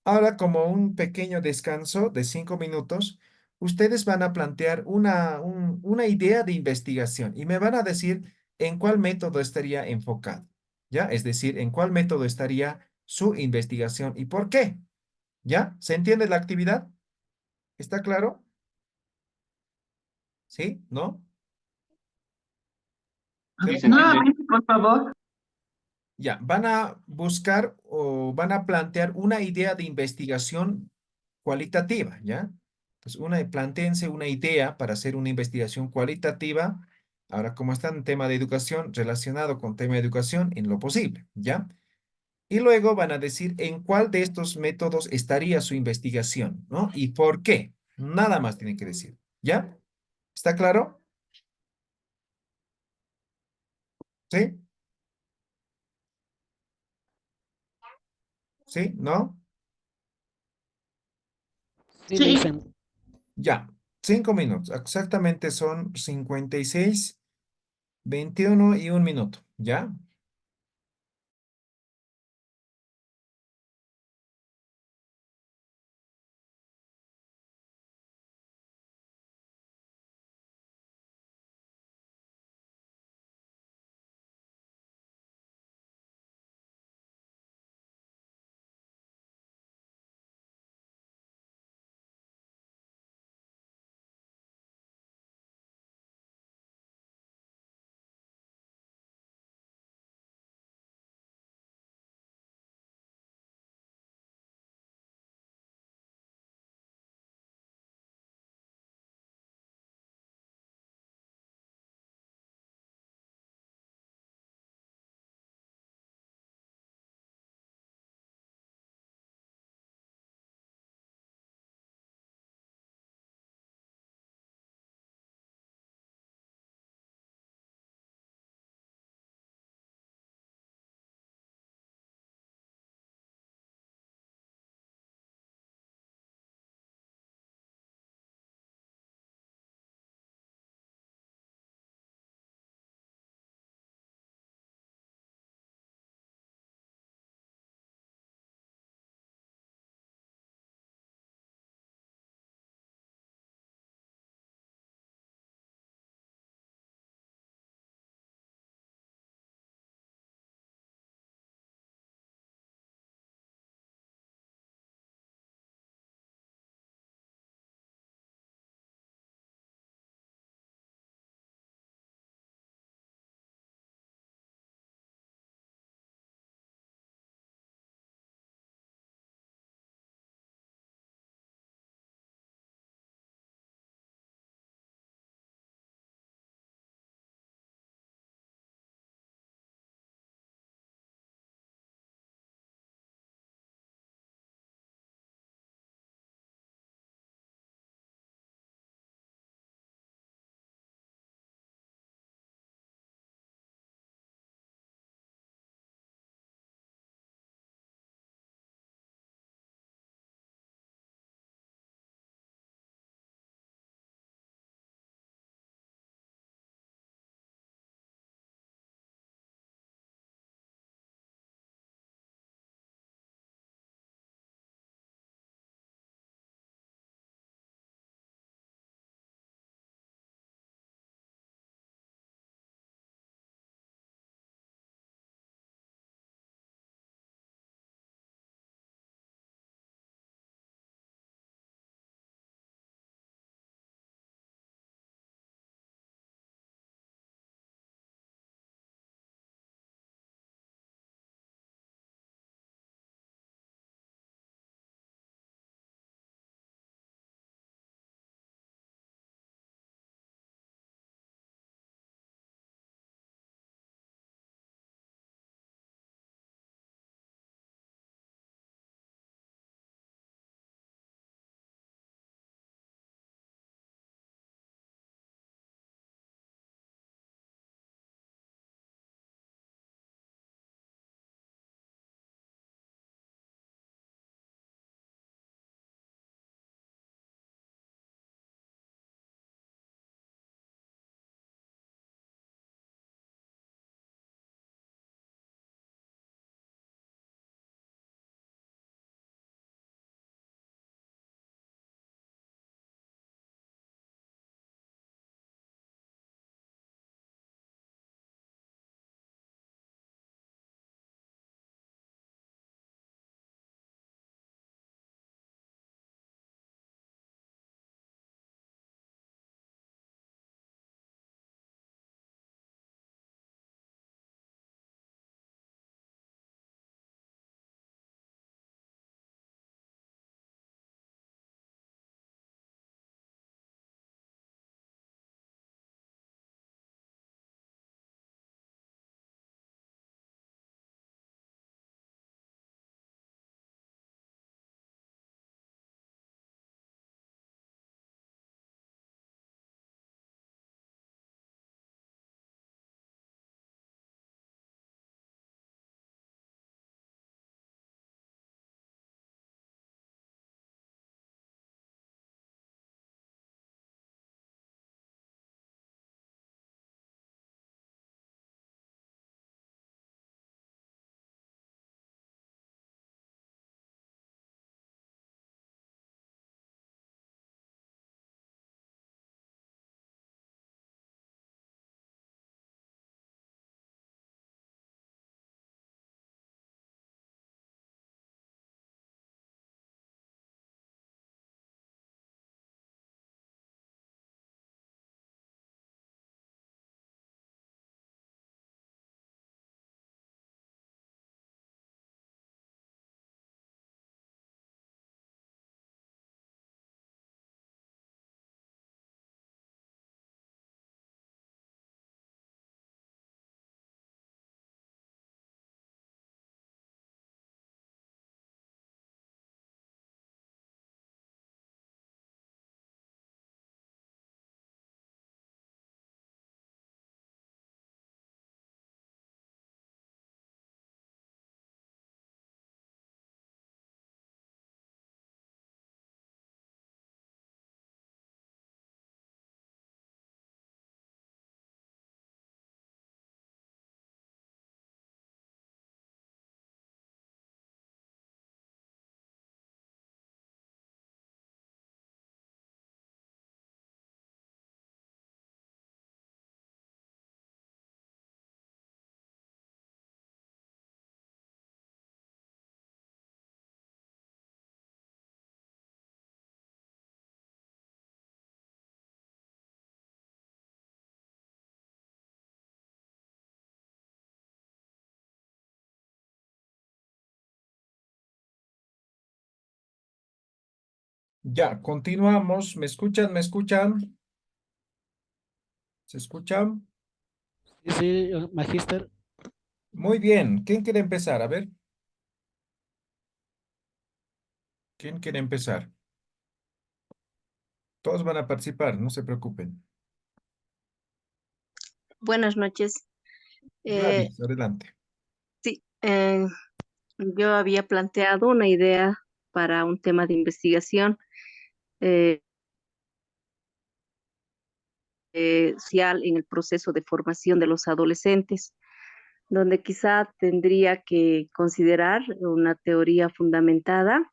Ahora, como un pequeño descanso de 5 minutos, ustedes van a plantear una idea de investigación y me van a decir en cuál método estaría enfocado, ¿ya? Es decir, en cuál método estaría su investigación y por qué, ¿ya? ¿Se entiende la actividad? ¿Está claro? ¿Sí? ¿No? Sí, ¿Quedó se claro? entiende. Nuevamente, por favor. Ya, van a buscar o van a plantear una idea de investigación cualitativa, ¿ya? Entonces, plantéense una idea para hacer una investigación cualitativa. Ahora, como está en tema de educación, relacionado con tema de educación en lo posible, ¿ya? Y luego van a decir en cuál de estos métodos estaría su investigación, ¿no? Y por qué. Nada más tienen que decir, ¿ya? ¿Está claro? ¿Sí? ¿Sí? ¿No? Sí, Sí. Luisen. Ya, 5 minutos. Exactamente son 56, 21 y 1 minuto. ¿Ya? Ya, continuamos. ¿Me escuchan? ¿Me escuchan? ¿Se escuchan? Sí, sí, magíster. Muy bien. ¿Quién quiere empezar? A ver, ¿quién quiere empezar? Todos van a participar, no se preocupen. Buenas noches. Eh, Gladys, adelante. sí, yo había planteado una idea para un tema de investigación eh, social en el proceso de formación de los adolescentes, donde quizá tendría que considerar una teoría fundamentada,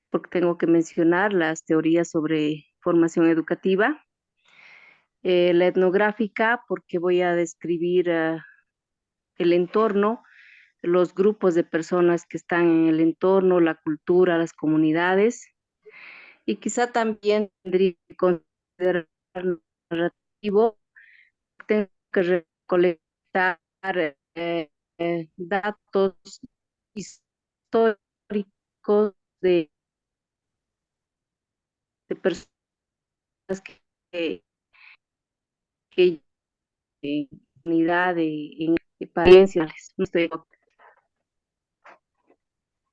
porque tengo que mencionar las teorías sobre formación educativa, la etnográfica, porque voy a describir el entorno, los grupos de personas que están en el entorno, la cultura, las comunidades, y quizá también tendría que considerar el narrativo, tengo que recolectar datos históricos de personas que, que unidad de palencias. No estoy.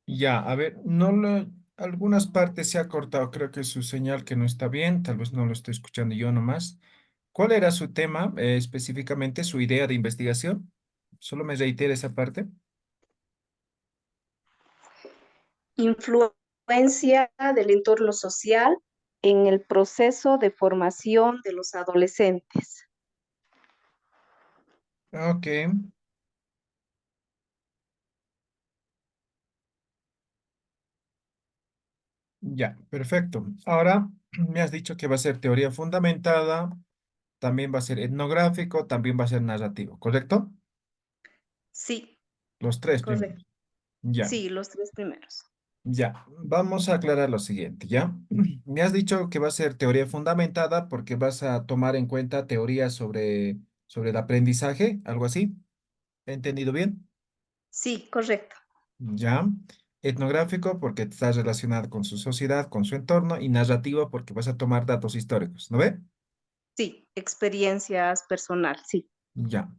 Ya, a ver, no lo, algunas partes se ha cortado, creo que es su señal que no está bien, tal vez no lo estoy escuchando yo nomás. ¿Cuál era su tema, específicamente su idea de investigación? Solo me reitera esa parte. Influencia del entorno social en el proceso de formación de los adolescentes. Ok, ya, perfecto. Ahora me has dicho que va a ser teoría fundamentada, también va a ser etnográfico, también va a ser narrativo, ¿correcto? Sí, Los tres correcto. primeros. Ya. Sí, los tres primeros. Ya, vamos a aclarar lo siguiente, ¿ya? Me has dicho que va a ser teoría fundamentada porque vas a tomar en cuenta teorías sobre el aprendizaje, algo así. ¿He entendido bien? Sí, correcto. Ya. Etnográfico porque estás relacionado con su sociedad, con su entorno, y narrativo porque vas a tomar datos históricos, ¿no ve? Sí, experiencias personal, sí. Ya,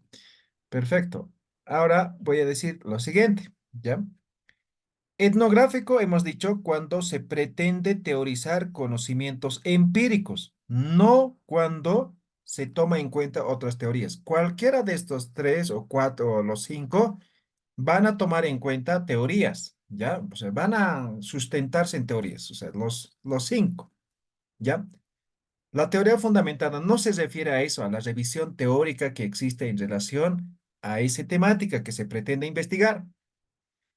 perfecto. Ahora voy a decir lo siguiente, ¿ya? Etnográfico, hemos dicho, cuando se pretende teorizar conocimientos empíricos, no cuando se toma en cuenta otras teorías. Cualquiera de estos tres o cuatro o los cinco van a tomar en cuenta teorías, ¿ya? O sea, van a sustentarse en teorías, o sea, los cinco, ¿ya? La teoría fundamentada no se refiere a eso, a la revisión teórica que existe en relación a esa temática que se pretende investigar.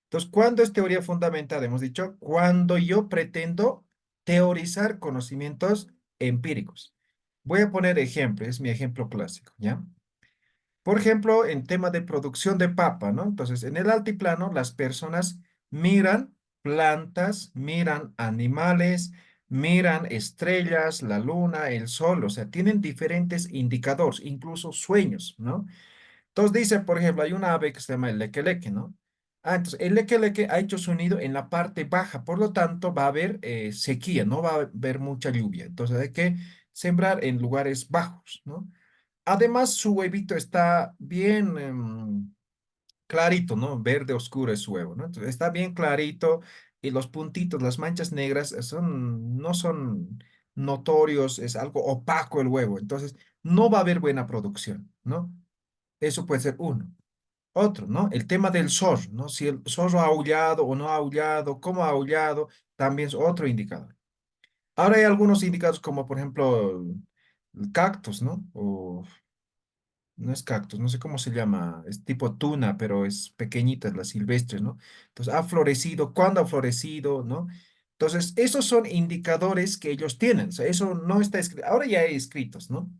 Entonces, ¿cuándo es teoría fundamental? Hemos dicho, cuando yo pretendo teorizar conocimientos empíricos. Voy a poner ejemplo, es mi ejemplo clásico, ¿ya? Por ejemplo, en tema de producción de papa, ¿no? Entonces, en el altiplano, las personas miran plantas, miran animales, miran estrellas, la luna, el sol, o sea, tienen diferentes indicadores, incluso sueños, ¿no? Entonces dice, por ejemplo, hay una ave que se llama el lequeleque, ¿no? Ah, entonces el lequeleque ha hecho su nido en la parte baja, por lo tanto va a haber sequía, no va a haber mucha lluvia. Entonces hay que sembrar en lugares bajos, ¿no? Además, su huevito está bien clarito, ¿no? Verde oscuro es su huevo, ¿no? Entonces está bien clarito y los puntitos, las manchas negras no son notorios, es algo opaco el huevo. Entonces no va a haber buena producción, ¿no? Eso puede ser uno. Otro, ¿no? El tema del zorro, ¿no? Si el zorro ha aullado o no ha aullado, cómo ha aullado, también es otro indicador. Ahora hay algunos indicadores como, por ejemplo, el cactus, ¿no? O no es cactus, no sé cómo se llama, es tipo tuna, pero es pequeñita, es la silvestre, ¿no? Entonces, ha florecido, ¿cuándo ha florecido, no? Entonces, esos son indicadores que ellos tienen, o sea, eso no está escrito, ahora ya hay escritos, ¿no?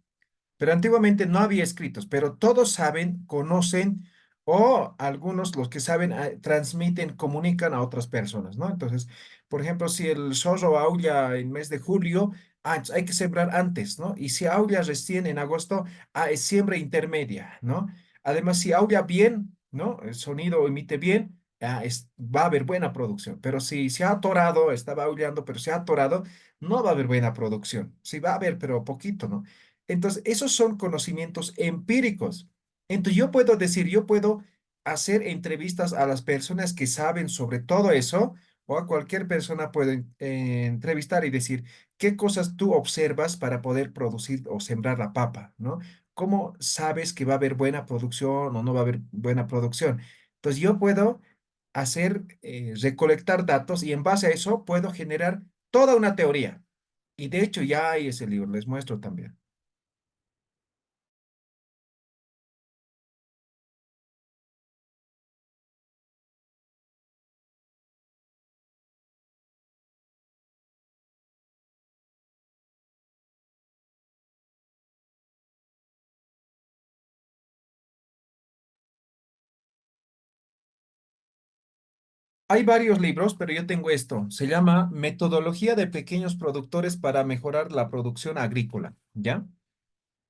Pero antiguamente no había escritos, pero todos saben, conocen o algunos, los que saben, transmiten, comunican a otras personas, ¿no? Entonces, por ejemplo, si el zorro aulla en mes de julio, entonces hay que sembrar antes, ¿no? Y si aulla recién en agosto, es siembra intermedia, ¿no? Además, si aulla bien, ¿no? El sonido emite bien, va a haber buena producción. Pero si se ha atorado, estaba aullando, pero se ha atorado, no va a haber buena producción. Sí va a haber, pero poquito, ¿no? Entonces, esos son conocimientos empíricos. Entonces, yo puedo decir, yo puedo hacer entrevistas a las personas que saben sobre todo eso, o a cualquier persona puede entrevistar y decir, ¿qué cosas tú observas para poder producir o sembrar la papa, ¿no? ¿Cómo sabes que va a haber buena producción o no va a haber buena producción? Entonces, yo puedo hacer, recolectar datos y en base a eso puedo generar toda una teoría. Y de hecho ya hay ese libro, les muestro también. Hay varios libros, pero yo tengo esto. Se llama Metodología de pequeños productores para mejorar la producción agrícola, ¿ya?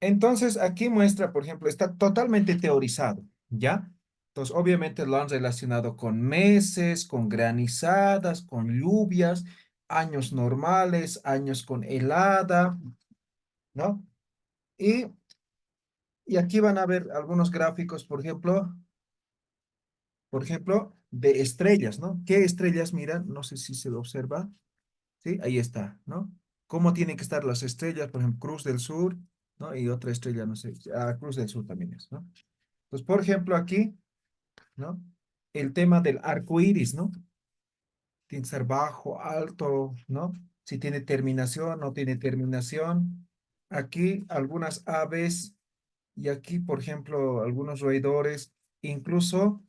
Entonces, aquí muestra, por ejemplo, está totalmente teorizado, ¿ya? Entonces, obviamente lo han relacionado con meses, con granizadas, con lluvias, años normales, años con helada, ¿no? Y, y aquí van a ver algunos gráficos, por ejemplo, de estrellas, ¿no? ¿Qué estrellas miran? No sé si se lo observa, ¿sí? Ahí está, ¿no? ¿Cómo tienen que estar las estrellas? Por ejemplo, Cruz del Sur, ¿no? Y otra estrella, no sé, Cruz del Sur también es, ¿no? Entonces, por ejemplo, aquí, ¿no? El tema del arco iris, ¿no? Tiene que ser bajo, alto, ¿no? Si tiene terminación, no tiene terminación. Aquí algunas aves y aquí, por ejemplo, algunos roedores, incluso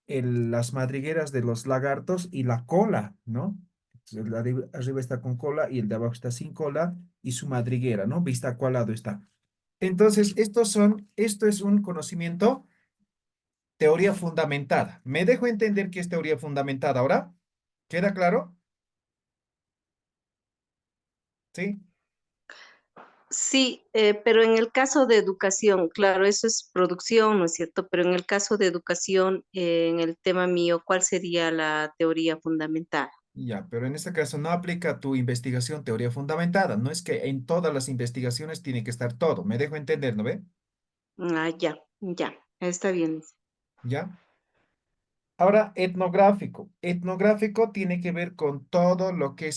las madrigueras de los lagartos y la cola, ¿no? Entonces, el de arriba está con cola y el de abajo está sin cola y su madriguera, ¿no? Vista a cuál lado está. Entonces, esto es un conocimiento, teoría fundamentada. ¿Me dejo entender qué es teoría fundamentada ahora? ¿Queda claro? ¿Sí? Sí, pero en el caso de educación, claro, eso es producción, ¿no es cierto? Pero en el caso de educación, en el tema mío, ¿cuál sería la teoría fundamental? Ya, pero en este caso no aplica tu investigación teoría fundamentada. No es que en todas las investigaciones tiene que estar todo. Me dejo entender, ¿no ve? Ah, ya, ya, está bien. Ya. Ahora, etnográfico. Etnográfico tiene que ver con todo lo que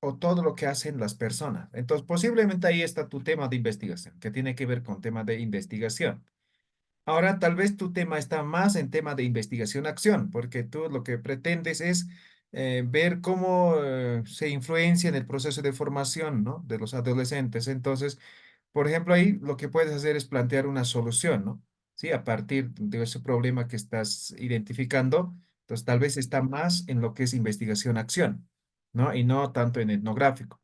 o todo lo que hacen las personas. Entonces, posiblemente ahí está tu tema de investigación, que tiene que ver con tema de investigación. Ahora, tal vez tu tema está más en tema de investigación-acción, porque tú lo que pretendes es ver cómo se influencia en el proceso de formación, ¿no? De los adolescentes. Entonces, por ejemplo, ahí lo que puedes hacer es plantear una solución, ¿no? Sí, a partir de ese problema que estás identificando, entonces tal vez está más en lo que es investigación-acción, ¿no? Y no tanto en etnográfico.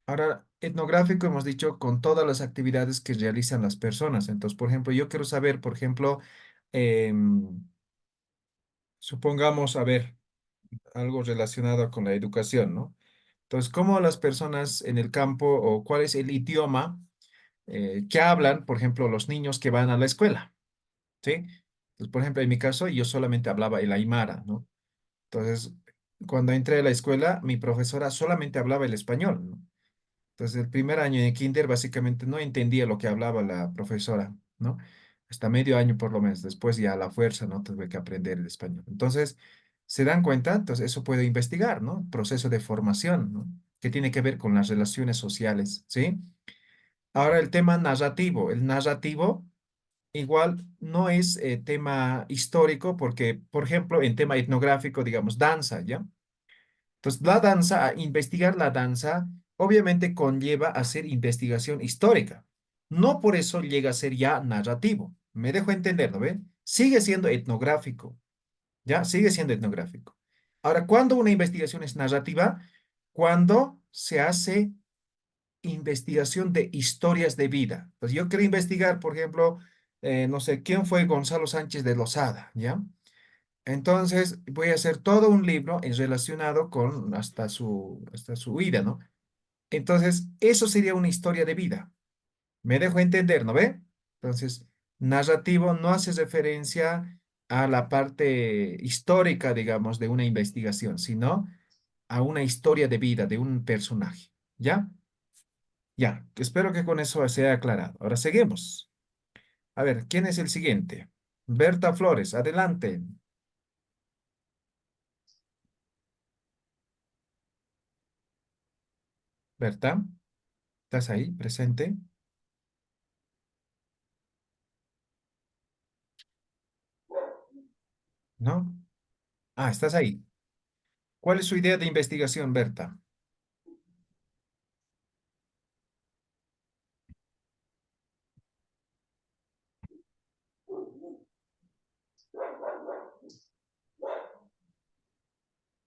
Ahora, etnográfico hemos dicho con todas las actividades que realizan las personas. Entonces, por ejemplo, yo quiero saber, por ejemplo, em, supongamos, a ver, algo relacionado con la educación, ¿no? Entonces, ¿cómo las personas en el campo o cuál es el idioma que hablan, por ejemplo, los niños que van a la escuela? ¿Sí? Entonces, por ejemplo, en mi caso, yo solamente hablaba el aymara, ¿no? Entonces, cuando entré a la escuela, mi profesora solamente hablaba el español, ¿no? Entonces, el primer año en kinder básicamente no entendía lo que hablaba la profesora, ¿no? Hasta medio año por lo menos. Después ya a la fuerza, ¿no? Tuve que aprender el español. Entonces, ¿se dan cuenta? Entonces, eso puedo investigar, ¿no? Proceso de formación, ¿no? Que tiene que ver con las relaciones sociales, ¿sí? Ahora, el tema narrativo. El narrativo igual no es tema histórico porque, por ejemplo, en tema etnográfico, digamos, danza, ¿ya? Entonces, la danza, a investigar la danza, obviamente conlleva hacer investigación histórica. No por eso llega a ser ya narrativo. Me dejo entender, ¿no ven? Sigue siendo etnográfico, ¿ya? Sigue siendo etnográfico. Ahora, ¿cuándo una investigación es narrativa? Cuando se hace investigación de historias de vida. Pues yo quiero investigar, por ejemplo, no sé, ¿quién fue Gonzalo Sánchez de Lozada? ¿Ya? Entonces, voy a hacer todo un libro en relacionado con hasta su vida, ¿no? Entonces, eso sería una historia de vida. Me dejo entender, ¿no ve? Entonces, narrativo no hace referencia a la parte histórica, digamos, de una investigación, sino a una historia de vida de un personaje. ¿Ya? Ya, espero que con eso sea aclarado. Ahora seguimos. A ver, ¿quién es el siguiente? Berta Flores, adelante. Berta, ¿estás ahí, presente? ¿No? Ah, estás ahí. ¿Cuál es su idea de investigación, Berta?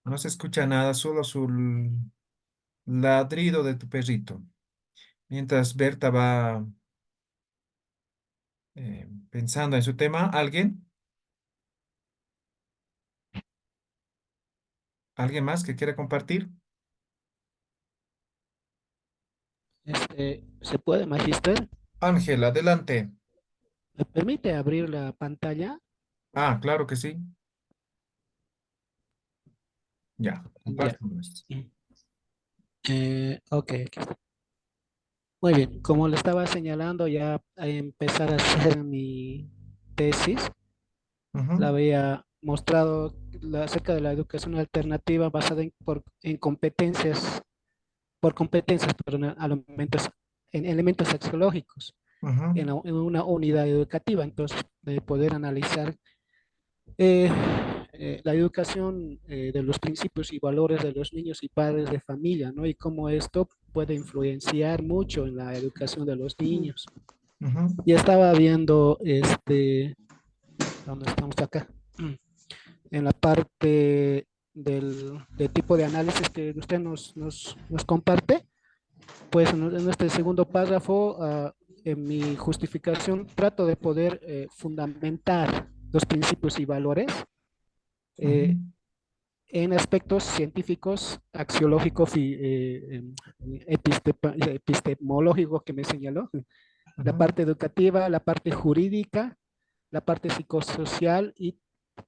No se escucha nada, solo su ladrido de tu perrito. Mientras Berta va pensando en su tema, ¿alguien? ¿Alguien más que quiera compartir? ¿Se puede, Magister? Ángel, adelante. ¿Me permite abrir la pantalla? Ah, claro que sí. Ya, Ya. compártanos. Ok, aquí está. Muy bien, como le estaba señalando, ya a empezar a hacer mi tesis, la Ujú, había mostrado acerca de la educación alternativa basada en competencias, por competencias, perdón, en elementos axiológicos ujú, en una unidad educativa. Entonces, de poder analizar eh, la educación de los principios y valores de los niños y padres de familia, ¿no? Y cómo esto puede influenciar mucho en la educación de los niños. ujú. Y estaba viendo, ¿dónde estamos acá? En la parte del tipo de análisis que usted nos comparte, pues en este segundo párrafo, en mi justificación, trato de poder fundamentar los principios y valores Ujú, eh, en aspectos científicos, axiológicos y epistemológicos que me señaló, la ujú, parte educativa, la parte jurídica, la parte psicosocial y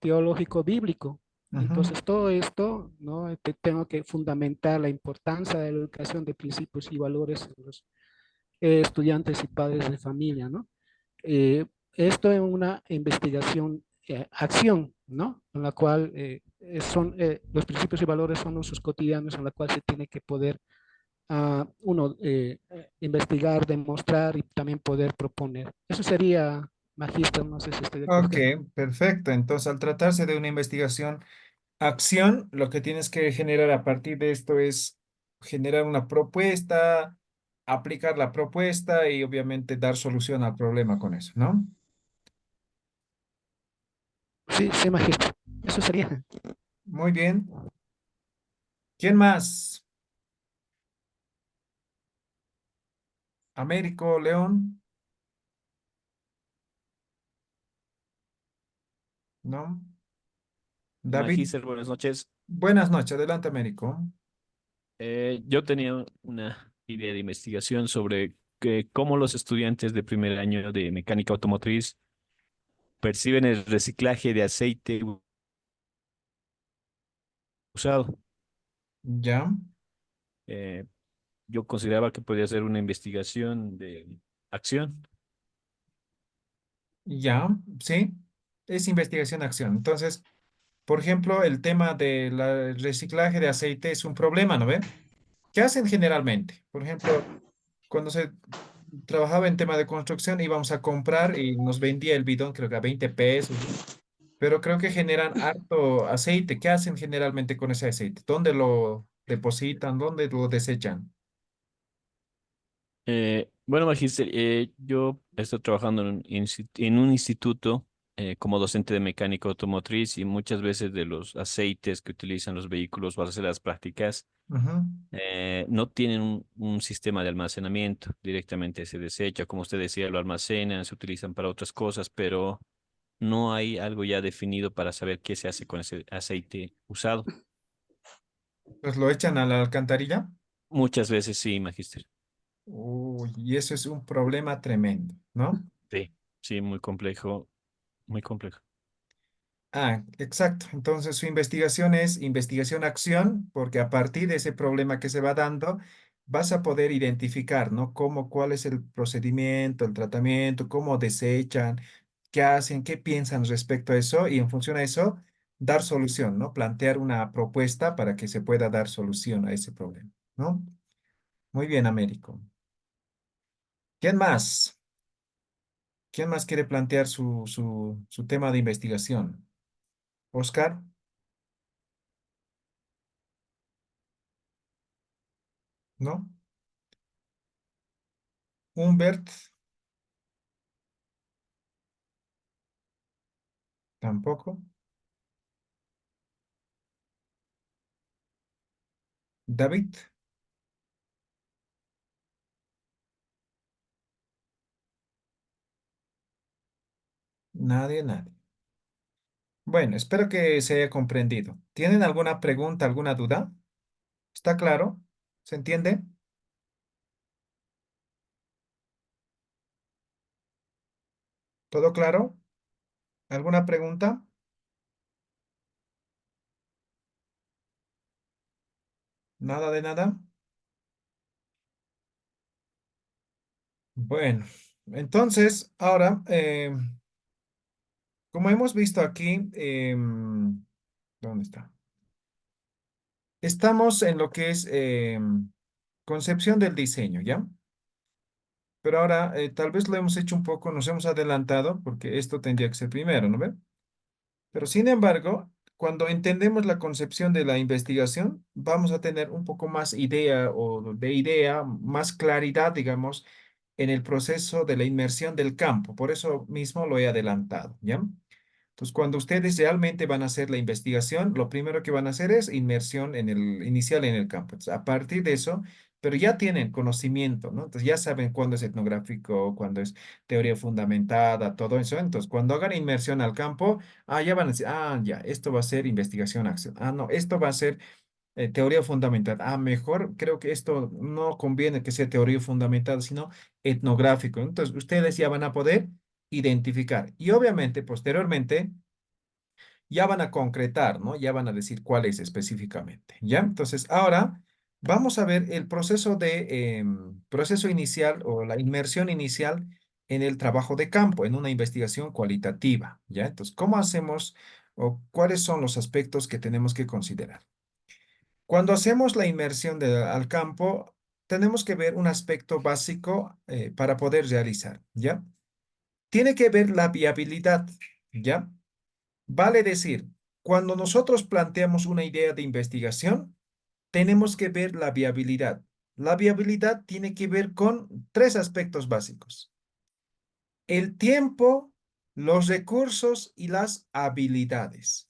teológico bíblico. ujú, Entonces, todo esto, ¿no? Tengo que fundamentar la importancia de la educación de principios y valores en los estudiantes y padres de familia, ¿no? Eh, Esto es una investigación, acción, ¿no? En la cual los principios y valores son usos cotidianos en la cual se tiene que poder uno investigar, demostrar y también poder proponer. Eso sería, magíster, no sé si estoy de Ok, acuerdo. perfecto. Entonces, al tratarse de una investigación, acción, lo que tienes que generar a partir de esto es generar una propuesta, aplicar la propuesta y obviamente dar solución al problema con eso, ¿no? Sí, sí, magíster. Eso sería. Muy bien. ¿Quién más? Américo León, ¿no? David, Magíster, buenas noches. buenas noches. Adelante, Américo. Yo tenía una idea de investigación sobre cómo los estudiantes de primer año de mecánica automotriz perciben el reciclaje de aceite usado. Ya, Eh, yo consideraba que podía ser una investigación de acción. ya, sí. Es investigación-acción. Entonces, por ejemplo, el tema del reciclaje de aceite es un problema, ¿no ve? ¿Qué hacen generalmente? Por ejemplo, cuando se trabajaba en tema de construcción, íbamos a comprar y nos vendía el bidón, creo que a 20 pesos, ¿no? Pero creo que generan harto aceite. ¿Qué hacen generalmente con ese aceite? ¿Dónde lo depositan? ¿Dónde lo desechan? Bueno, Magíster, yo estoy trabajando en un instituto como docente de mecánica automotriz y muchas veces de los aceites que utilizan los vehículos para hacer las prácticas Ujú. no tienen un sistema de almacenamiento, directamente se desecha, como usted decía, lo almacenan, se utilizan para otras cosas, pero no hay algo ya definido para saber qué se hace con ese aceite usado. Pues lo echan a la alcantarilla. Muchas veces sí, magíster. Uy, y eso es un problema tremendo, ¿no? Sí, sí, muy complejo, muy complejo. Ah, exacto. Entonces su investigación es investigación-acción, porque a partir de ese problema que se va dando, vas a poder identificar, ¿no? Cuál es el procedimiento, el tratamiento, cómo desechan, qué hacen, qué piensan respecto a eso, y en función a eso, dar solución, ¿no? Plantear una propuesta para que se pueda dar solución a ese problema, ¿no? Muy bien, Américo. ¿Quién más? ¿Quién más quiere plantear su tema de investigación? Oscar, ¿no? Humbert, tampoco. David, nadie, nadie. Bueno, espero que se haya comprendido. ¿Tienen alguna pregunta, alguna duda? ¿Está claro? ¿Se entiende? ¿Todo claro? ¿Alguna pregunta? ¿Nada de nada? Bueno, entonces, ahora, como hemos visto aquí, ¿dónde está? Estamos en lo que es concepción del diseño, ¿ya? Pero ahora, tal vez lo hemos hecho un poco, nos hemos adelantado, porque esto tendría que ser primero, ¿no ve? Pero sin embargo, cuando entendemos la concepción de la investigación, vamos a tener un poco más idea o de idea, más claridad, digamos, en el proceso de la inmersión del campo. Por eso mismo lo he adelantado, ¿ya? Entonces, cuando ustedes realmente van a hacer la investigación, lo primero que van a hacer es inmersión inicial en el campo. Entonces, a partir de eso, pero ya tienen conocimiento, ¿no? Entonces, ya saben cuándo es etnográfico, cuándo es teoría fundamentada, todo eso. Entonces, cuando hagan inmersión al campo, ya van a decir, ya, esto va a ser investigación-acción. No, esto va a ser teoría fundamental. Mejor creo que esto no conviene que sea teoría fundamental, sino etnográfico. Entonces, ustedes ya van a poder identificar. Y obviamente, posteriormente, ya van a concretar, ¿no? Ya van a decir cuál es específicamente, ¿ya? Entonces, ahora vamos a ver el proceso proceso inicial o la inmersión inicial en el trabajo de campo, en una investigación cualitativa, ¿ya? Entonces, ¿cómo hacemos o cuáles son los aspectos que tenemos que considerar? Cuando hacemos la inmersión al campo, tenemos que ver un aspecto básico para poder realizar, ¿ya? Tiene que ver la viabilidad, ¿ya? Vale decir, cuando nosotros planteamos una idea de investigación, tenemos que ver la viabilidad. La viabilidad tiene que ver con tres aspectos básicos: el tiempo, los recursos y las habilidades.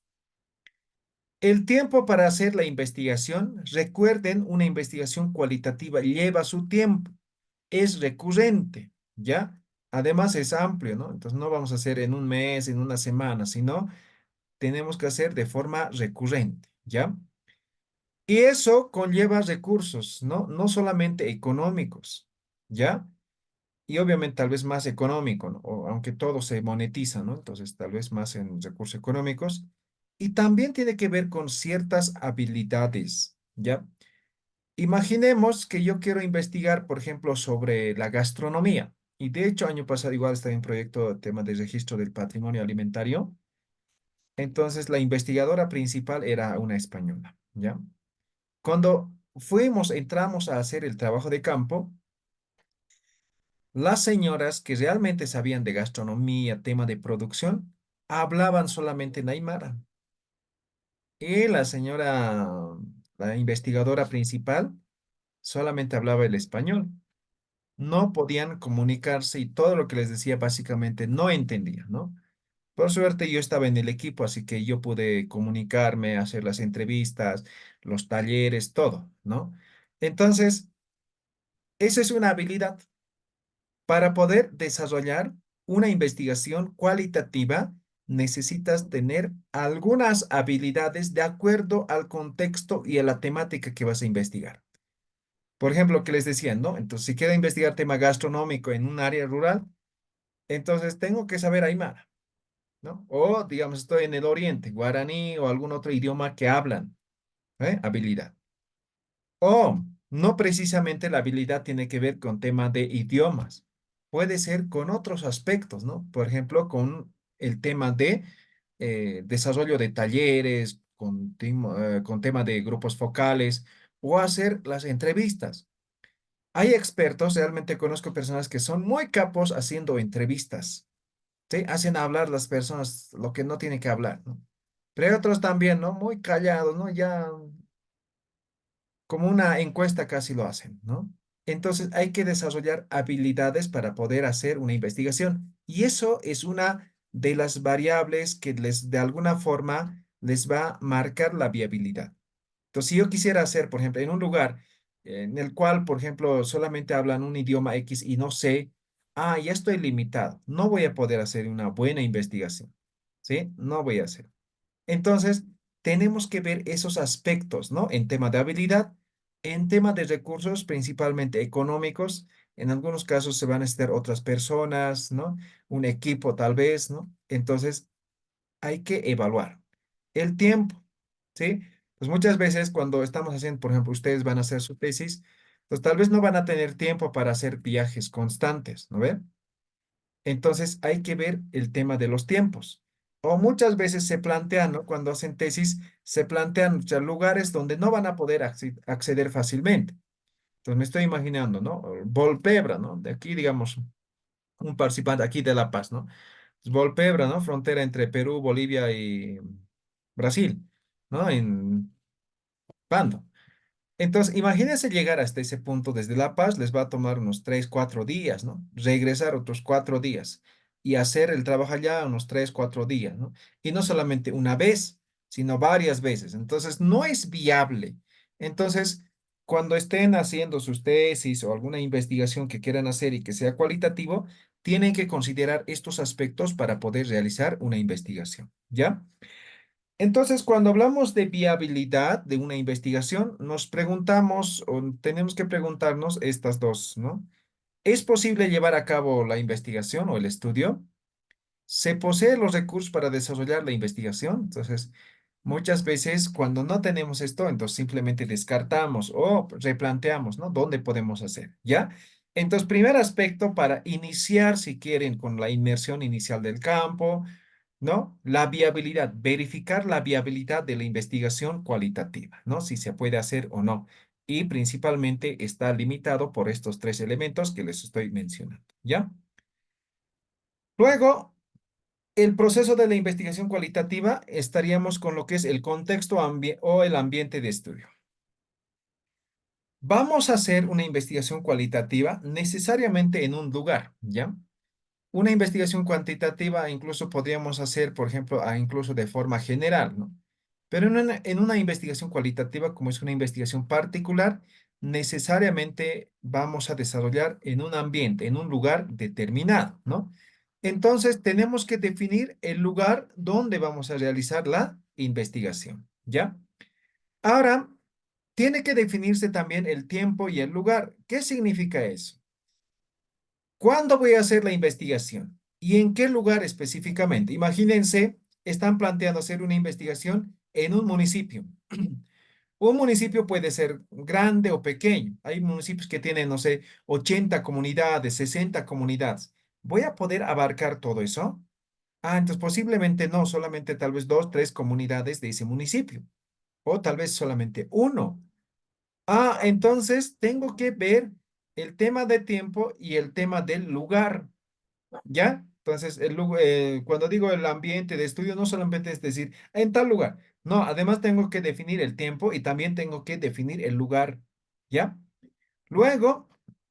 El tiempo para hacer la investigación, recuerden, una investigación cualitativa lleva su tiempo, es recurrente, ¿ya? Además es amplio, ¿no? Entonces no vamos a hacer en un mes, en una semana, sino tenemos que hacer de forma recurrente, ¿ya? Y eso conlleva recursos, ¿no? No solamente económicos, ¿ya? Y obviamente tal vez más económico, ¿no? Aunque todo se monetiza, ¿no? Entonces tal vez más en recursos económicos. Y también tiene que ver con ciertas habilidades, ¿ya? Imaginemos que yo quiero investigar, por ejemplo, sobre la gastronomía. Y de hecho, año pasado igual estaba en un proyecto de tema de registro del patrimonio alimentario. Entonces, la investigadora principal era una española, ¿ya? Cuando entramos a hacer el trabajo de campo, las señoras que realmente sabían de gastronomía, tema de producción, hablaban solamente en aymara. Y la investigadora principal, solamente hablaba el español. No podían comunicarse y todo lo que les decía básicamente no entendía, ¿no? Por suerte yo estaba en el equipo, así que yo pude comunicarme, hacer las entrevistas, los talleres, todo, ¿no? Entonces, esa es una habilidad. Para poder desarrollar una investigación cualitativa, necesitas tener algunas habilidades de acuerdo al contexto y a la temática que vas a investigar. Por ejemplo, que les decía, ¿no? Entonces, si quiero investigar tema gastronómico en un área rural, entonces tengo que saber aymara. ¿no? O, digamos, estoy en el oriente, guaraní o algún otro idioma que hablan, habilidad. O no precisamente la habilidad tiene que ver con tema de idiomas, puede ser con otros aspectos, ¿no? Por ejemplo, con el tema de desarrollo de talleres, con tema de grupos focales o hacer las entrevistas. Hay expertos, realmente conozco personas que son muy capos haciendo entrevistas, ¿sí? Hacen hablar las personas lo que no tienen que hablar, ¿no? Pero hay otros también, ¿no? Muy callados, ¿no? Ya como una encuesta casi lo hacen, ¿no? Entonces hay que desarrollar habilidades para poder hacer una investigación. Y eso es una de las variables que de alguna forma les va a marcar la viabilidad. Entonces, si yo quisiera hacer, por ejemplo, en un lugar en el cual, por ejemplo, solamente hablan un idioma X y no sé, ya estoy limitado, no voy a poder hacer una buena investigación, ¿sí? No voy a hacer. Entonces, tenemos que ver esos aspectos, ¿no? En tema de habilidad, en tema de recursos, principalmente económicos. En algunos casos se van a necesitar otras personas, ¿no? Un equipo tal vez, ¿no? Entonces, hay que evaluar el tiempo, ¿sí? Pues muchas veces cuando estamos haciendo, por ejemplo, ustedes van a hacer su tesis, pues tal vez no van a tener tiempo para hacer viajes constantes, ¿no ven? Entonces hay que ver el tema de los tiempos. O muchas veces se plantean, ¿no? Cuando hacen tesis, se plantean, o sea, lugares donde no van a poder acceder fácilmente. Entonces me estoy imaginando, ¿no? Volpebra, ¿no? De aquí, digamos, un participante aquí de La Paz, ¿no? Pues Volpebra, ¿no? Frontera entre Perú, Bolivia y Brasil, ¿no? En Pando. Entonces, imagínense llegar hasta ese punto desde La Paz, les va a tomar unos 3, 4 días, ¿no? Regresar otros 4 días y hacer el trabajo allá unos 3, 4 días, ¿no? Y no solamente una vez, sino varias veces. Entonces, no es viable. Entonces, cuando estén haciendo sus tesis o alguna investigación que quieran hacer y que sea cualitativo, tienen que considerar estos aspectos para poder realizar una investigación, ¿ya? Entonces, cuando hablamos de viabilidad de una investigación, nos preguntamos o tenemos que preguntarnos estas dos, ¿no? ¿Es posible llevar a cabo la investigación o el estudio? ¿Se posee los recursos para desarrollar la investigación? Entonces, muchas veces cuando no tenemos esto, entonces simplemente descartamos o replanteamos, ¿no? ¿Dónde podemos hacer? ¿Ya? Entonces, primer aspecto para iniciar, si quieren, con la inmersión inicial del campo, ¿no? La viabilidad, verificar la viabilidad de la investigación cualitativa, ¿no? Si se puede hacer o no. Y principalmente está limitado por estos tres elementos que les estoy mencionando, ¿ya? Luego, el proceso de la investigación cualitativa, estaríamos con lo que es el contexto o el ambiente de estudio. Vamos a hacer una investigación cualitativa necesariamente en un lugar, ¿ya? Una investigación cuantitativa incluso podríamos hacer, por ejemplo, incluso de forma general, ¿no? Pero en una investigación cualitativa, como es una investigación particular, necesariamente vamos a desarrollar en un ambiente, en un lugar determinado, ¿no? Entonces, tenemos que definir el lugar donde vamos a realizar la investigación, ¿ya? Ahora, tiene que definirse también el tiempo y el lugar. ¿Qué significa eso? ¿Cuándo voy a hacer la investigación? ¿Y en qué lugar específicamente? Imagínense, están planteando hacer una investigación en un municipio. Un municipio puede ser grande o pequeño. Hay municipios que tienen, no sé, 80 comunidades, 60 comunidades. ¿Voy a poder abarcar todo eso? Entonces posiblemente no, solamente tal vez 2, 3 comunidades de ese municipio. O tal vez solamente uno. Entonces tengo que ver el tema de tiempo y el tema del lugar. ¿Ya? Entonces, cuando digo el ambiente de estudio, no solamente es decir, en tal lugar. No, además tengo que definir el tiempo y también tengo que definir el lugar. ¿Ya? Luego,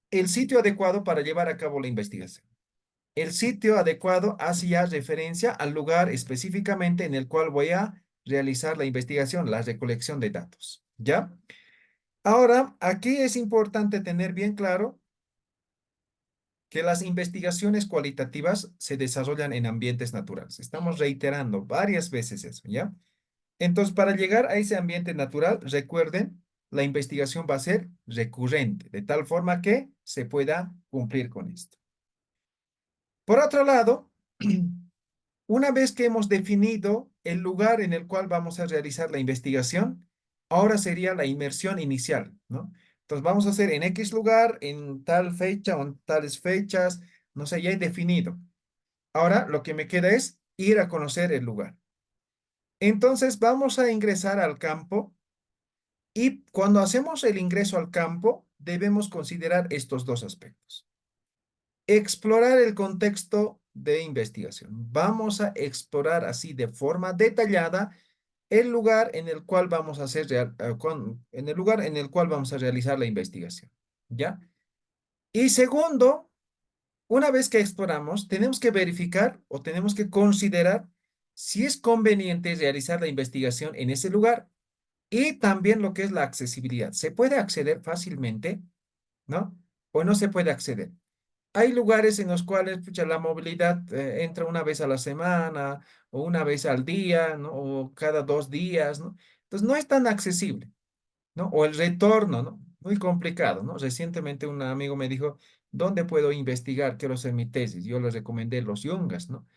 el sitio adecuado para llevar a cabo la investigación. El sitio adecuado hace ya referencia al lugar específicamente en el cual voy a realizar la investigación, la recolección de datos. ¿Ya? Ahora, aquí es importante tener bien claro que las investigaciones cualitativas se desarrollan en ambientes naturales. Estamos reiterando varias veces eso, ¿ya? Entonces, para llegar a ese ambiente natural, recuerden, la investigación va a ser recurrente, de tal forma que se pueda cumplir con esto. Por otro lado, Una vez que hemos definido el lugar en el cual vamos a realizar la investigación, ahora sería la inmersión inicial, ¿no? Entonces vamos a hacer en X lugar, en tal fecha o en tales fechas, no sé, ya he definido. Ahora lo que me queda es ir a conocer el lugar. Entonces vamos a ingresar al campo y cuando hacemos el ingreso al campo, debemos considerar estos dos aspectos. Explorar el contexto de investigación. Vamos a explorar así de forma detallada el lugar en el cual vamos a hacer en el lugar en el cual vamos a realizar la investigación, ¿ya? Y segundo, una vez que exploramos, tenemos que verificar o tenemos que considerar si es conveniente realizar la investigación en ese lugar y también lo que es la accesibilidad. ¿Se puede acceder fácilmente, no? ¿O no se puede acceder? Hay lugares en los cuales pucha, la movilidad entra una vez a la semana o una vez al día, ¿no? O cada 2 días, ¿no? Entonces no es tan accesible, ¿no? O el retorno, ¿no? Muy complicado, ¿no? Recientemente un amigo me dijo, ¿dónde puedo investigar? Quiero hacer mi tesis. Yo le recomendé los Yungas, ¿no?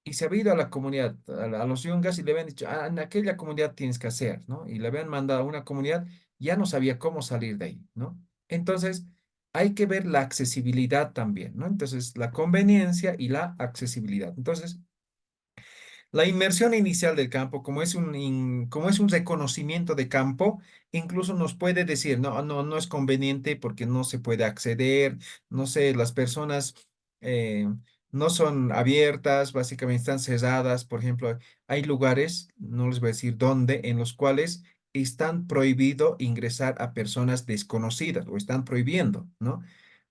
Y se había ido a la comunidad, a los Yungas y le habían dicho, ah, en aquella comunidad tienes que hacer, ¿no? Y le habían mandado a una comunidad, ya no sabía cómo salir de ahí, ¿no? Entonces, hay que ver la accesibilidad también, ¿no? Entonces, la conveniencia y la accesibilidad. Entonces, la inmersión inicial del campo, como es un reconocimiento de campo, incluso nos puede decir, no es conveniente porque no se puede acceder, no sé, las personas eh, no son abiertas, básicamente están cerradas. Por ejemplo, hay lugares, no les voy a decir dónde, en los cuales están prohibido ingresar a personas desconocidas o están prohibiendo, ¿no?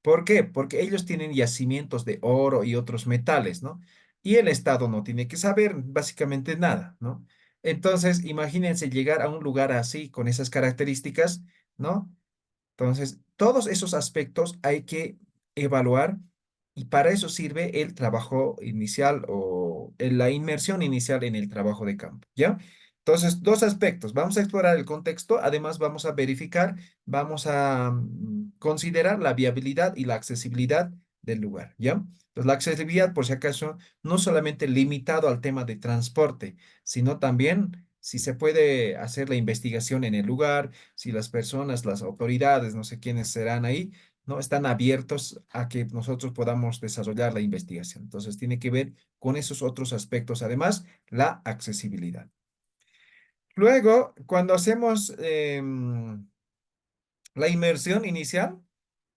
¿Por qué? Porque ellos tienen yacimientos de oro y otros metales, ¿no? Y el Estado no tiene que saber básicamente nada, ¿no? Entonces, imagínense llegar a un lugar así, con esas características, ¿no? Entonces, todos esos aspectos hay que evaluar y para eso sirve el trabajo inicial o la inmersión inicial en el trabajo de campo, ¿ya? Entonces, dos aspectos. Vamos a explorar el contexto, además vamos a verificar, vamos a considerar la viabilidad y la accesibilidad del lugar, ¿ya? Entonces, la accesibilidad, por si acaso, no solamente limitado al tema de transporte, sino también si se puede hacer la investigación en el lugar, si las personas, las autoridades, no sé quiénes serán ahí, no están abiertos a que nosotros podamos desarrollar la investigación. Entonces, tiene que ver con esos otros aspectos, además, la accesibilidad. Luego, cuando hacemos la inmersión inicial,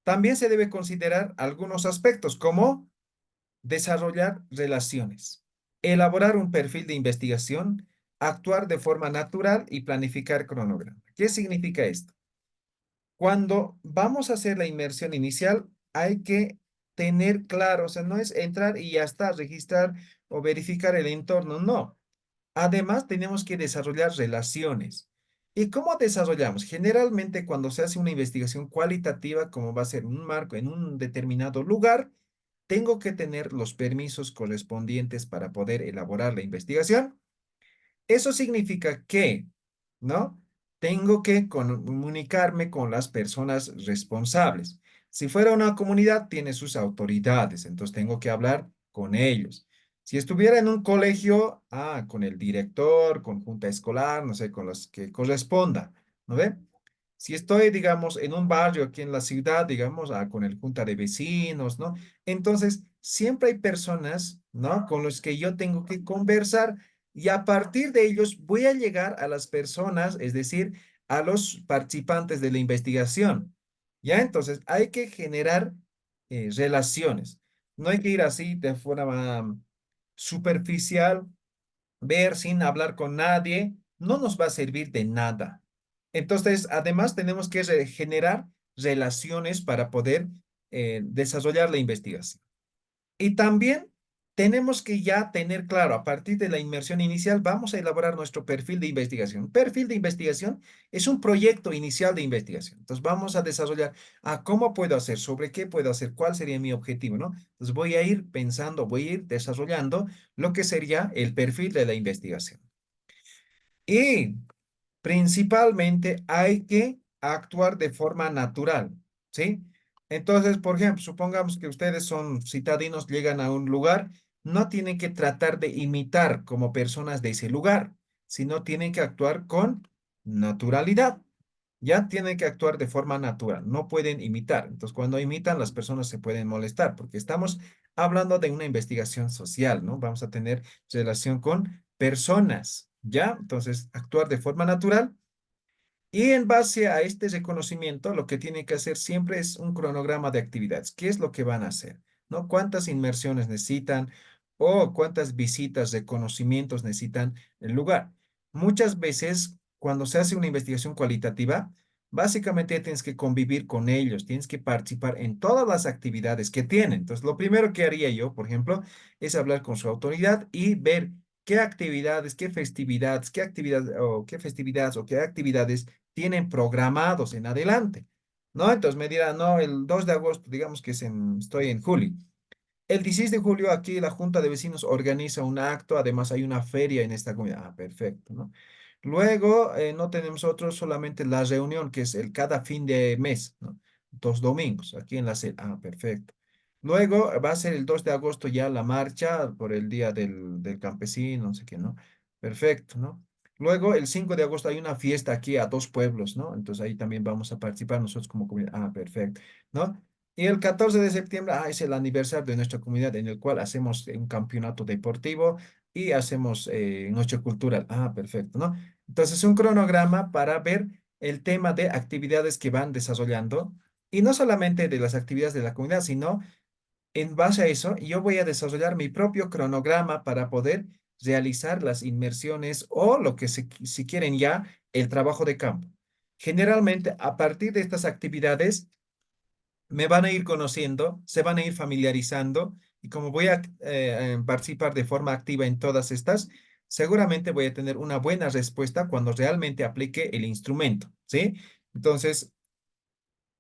también se debe considerar algunos aspectos como desarrollar relaciones, elaborar un perfil de investigación, actuar de forma natural y planificar cronograma. ¿Qué significa esto? Cuando vamos a hacer la inmersión inicial, hay que tener claro, o sea, no es entrar y ya está, registrar o verificar el entorno, no. Además, tenemos que desarrollar relaciones. ¿Y cómo desarrollamos? Generalmente, cuando se hace una investigación cualitativa, como va a ser un marco en un determinado lugar, tengo que tener los permisos correspondientes para poder elaborar la investigación. Eso significa que, ¿no? Tengo que comunicarme con las personas responsables. Si fuera una comunidad, tiene sus autoridades, entonces tengo que hablar con ellos. Si estuviera en un colegio, con el director, con junta escolar, no sé, con los que corresponda, ¿no ve? Si estoy, digamos, en un barrio aquí en la ciudad, digamos, con el junta de vecinos, ¿no? Entonces, siempre hay personas, ¿no? Con los que yo tengo que conversar y a partir de ellos voy a llegar a las personas, es decir, a los participantes de la investigación. ¿Ya? Entonces, hay que generar relaciones. No hay que ir así de forma superficial, ver sin hablar con nadie, no nos va a servir de nada. Entonces, además, tenemos que generar relaciones para poder desarrollar la investigación. Y también tenemos que ya tener claro, a partir de la inmersión inicial, vamos a elaborar nuestro perfil de investigación. Perfil de investigación es un proyecto inicial de investigación. Entonces, vamos a desarrollar, ¿cómo puedo hacer? ¿Sobre qué puedo hacer? ¿Cuál sería mi objetivo? ¿No? Entonces, voy a ir pensando, voy a ir desarrollando lo que sería el perfil de la investigación. Y principalmente hay que actuar de forma natural, ¿sí? Entonces, por ejemplo, supongamos que ustedes son citadinos, llegan a un lugar no tienen que tratar de imitar como personas de ese lugar, sino tienen que actuar con naturalidad. Ya tienen que actuar de forma natural, no pueden imitar. Entonces, cuando imitan, las personas se pueden molestar porque estamos hablando de una investigación social, ¿no? Vamos a tener relación con personas, ¿ya? Entonces, actuar de forma natural y en base a este reconocimiento, lo que tiene que hacer siempre es un cronograma de actividades. ¿Qué es lo que van a hacer? ¿No? ¿Cuántas inmersiones necesitan o cuántas visitas de conocimientos necesitan el lugar? Muchas veces, cuando se hace una investigación cualitativa, básicamente tienes que convivir con ellos, tienes que participar en todas las actividades que tienen. Entonces, lo primero que haría yo, por ejemplo, es hablar con su autoridad y ver qué actividades, qué festividades, qué actividades tienen programados en adelante, ¿no? Entonces me dirán, no, el 2 de agosto, digamos que estoy en julio. El 16 de julio aquí la Junta de Vecinos organiza un acto, además hay una feria en esta comunidad. Ah, perfecto, ¿no? Luego no tenemos otros, solamente la reunión, que es el cada fin de mes, ¿no? 2 domingos, aquí en la sede. Ah, perfecto. Luego va a ser el 2 de agosto ya la marcha por el Día del Campesino, no sé qué, ¿no? Perfecto, ¿no? Luego el 5 de agosto hay una fiesta aquí a 2 pueblos, ¿no? Entonces ahí también vamos a participar nosotros como comunidad. Ah, perfecto, ¿no? Y el 14 de septiembre, es el aniversario de nuestra comunidad en el cual hacemos un campeonato deportivo y hacemos noche cultural. Ah, perfecto, ¿no? Entonces, un cronograma para ver el tema de actividades que van desarrollando y no solamente de las actividades de la comunidad, sino en base a eso, yo voy a desarrollar mi propio cronograma para poder realizar las inmersiones o lo que si quieren ya, el trabajo de campo. Generalmente, a partir de estas actividades, me van a ir conociendo, se van a ir familiarizando y como voy a participar de forma activa en todas estas, seguramente voy a tener una buena respuesta cuando realmente aplique el instrumento, ¿sí? Entonces,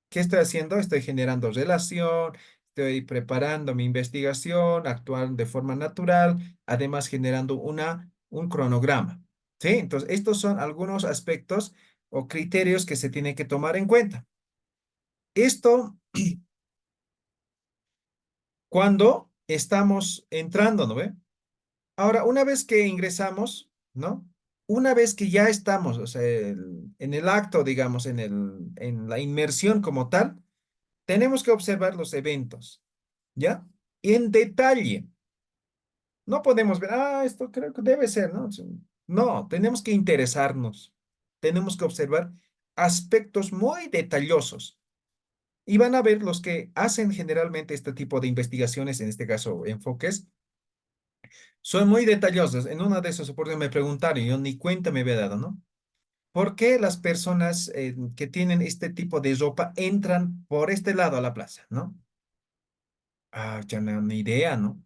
¿qué estoy haciendo? Estoy generando relación, estoy preparando mi investigación, actuando de forma natural, además generando un cronograma, ¿sí? Entonces, estos son algunos aspectos o criterios que se tienen que tomar en cuenta. Esto cuando estamos entrando, ¿no ve? Ahora, una vez que ingresamos, ¿no? Una vez que ya estamos, o sea, en el acto, digamos, en la inmersión como tal, tenemos que observar los eventos, ¿ya? En detalle. No podemos ver, esto creo que debe ser, ¿no? Sí. No, tenemos que interesarnos. Tenemos que observar aspectos muy detallosos. Y van a ver los que hacen generalmente este tipo de investigaciones, en este caso enfoques, son muy detallosos. En una de esas oportunidades me preguntaron, y yo ni cuenta me había dado, ¿no? ¿Por qué las personas que tienen este tipo de ropa entran por este lado a la plaza, ¿no? Ya no, ni idea, ¿no?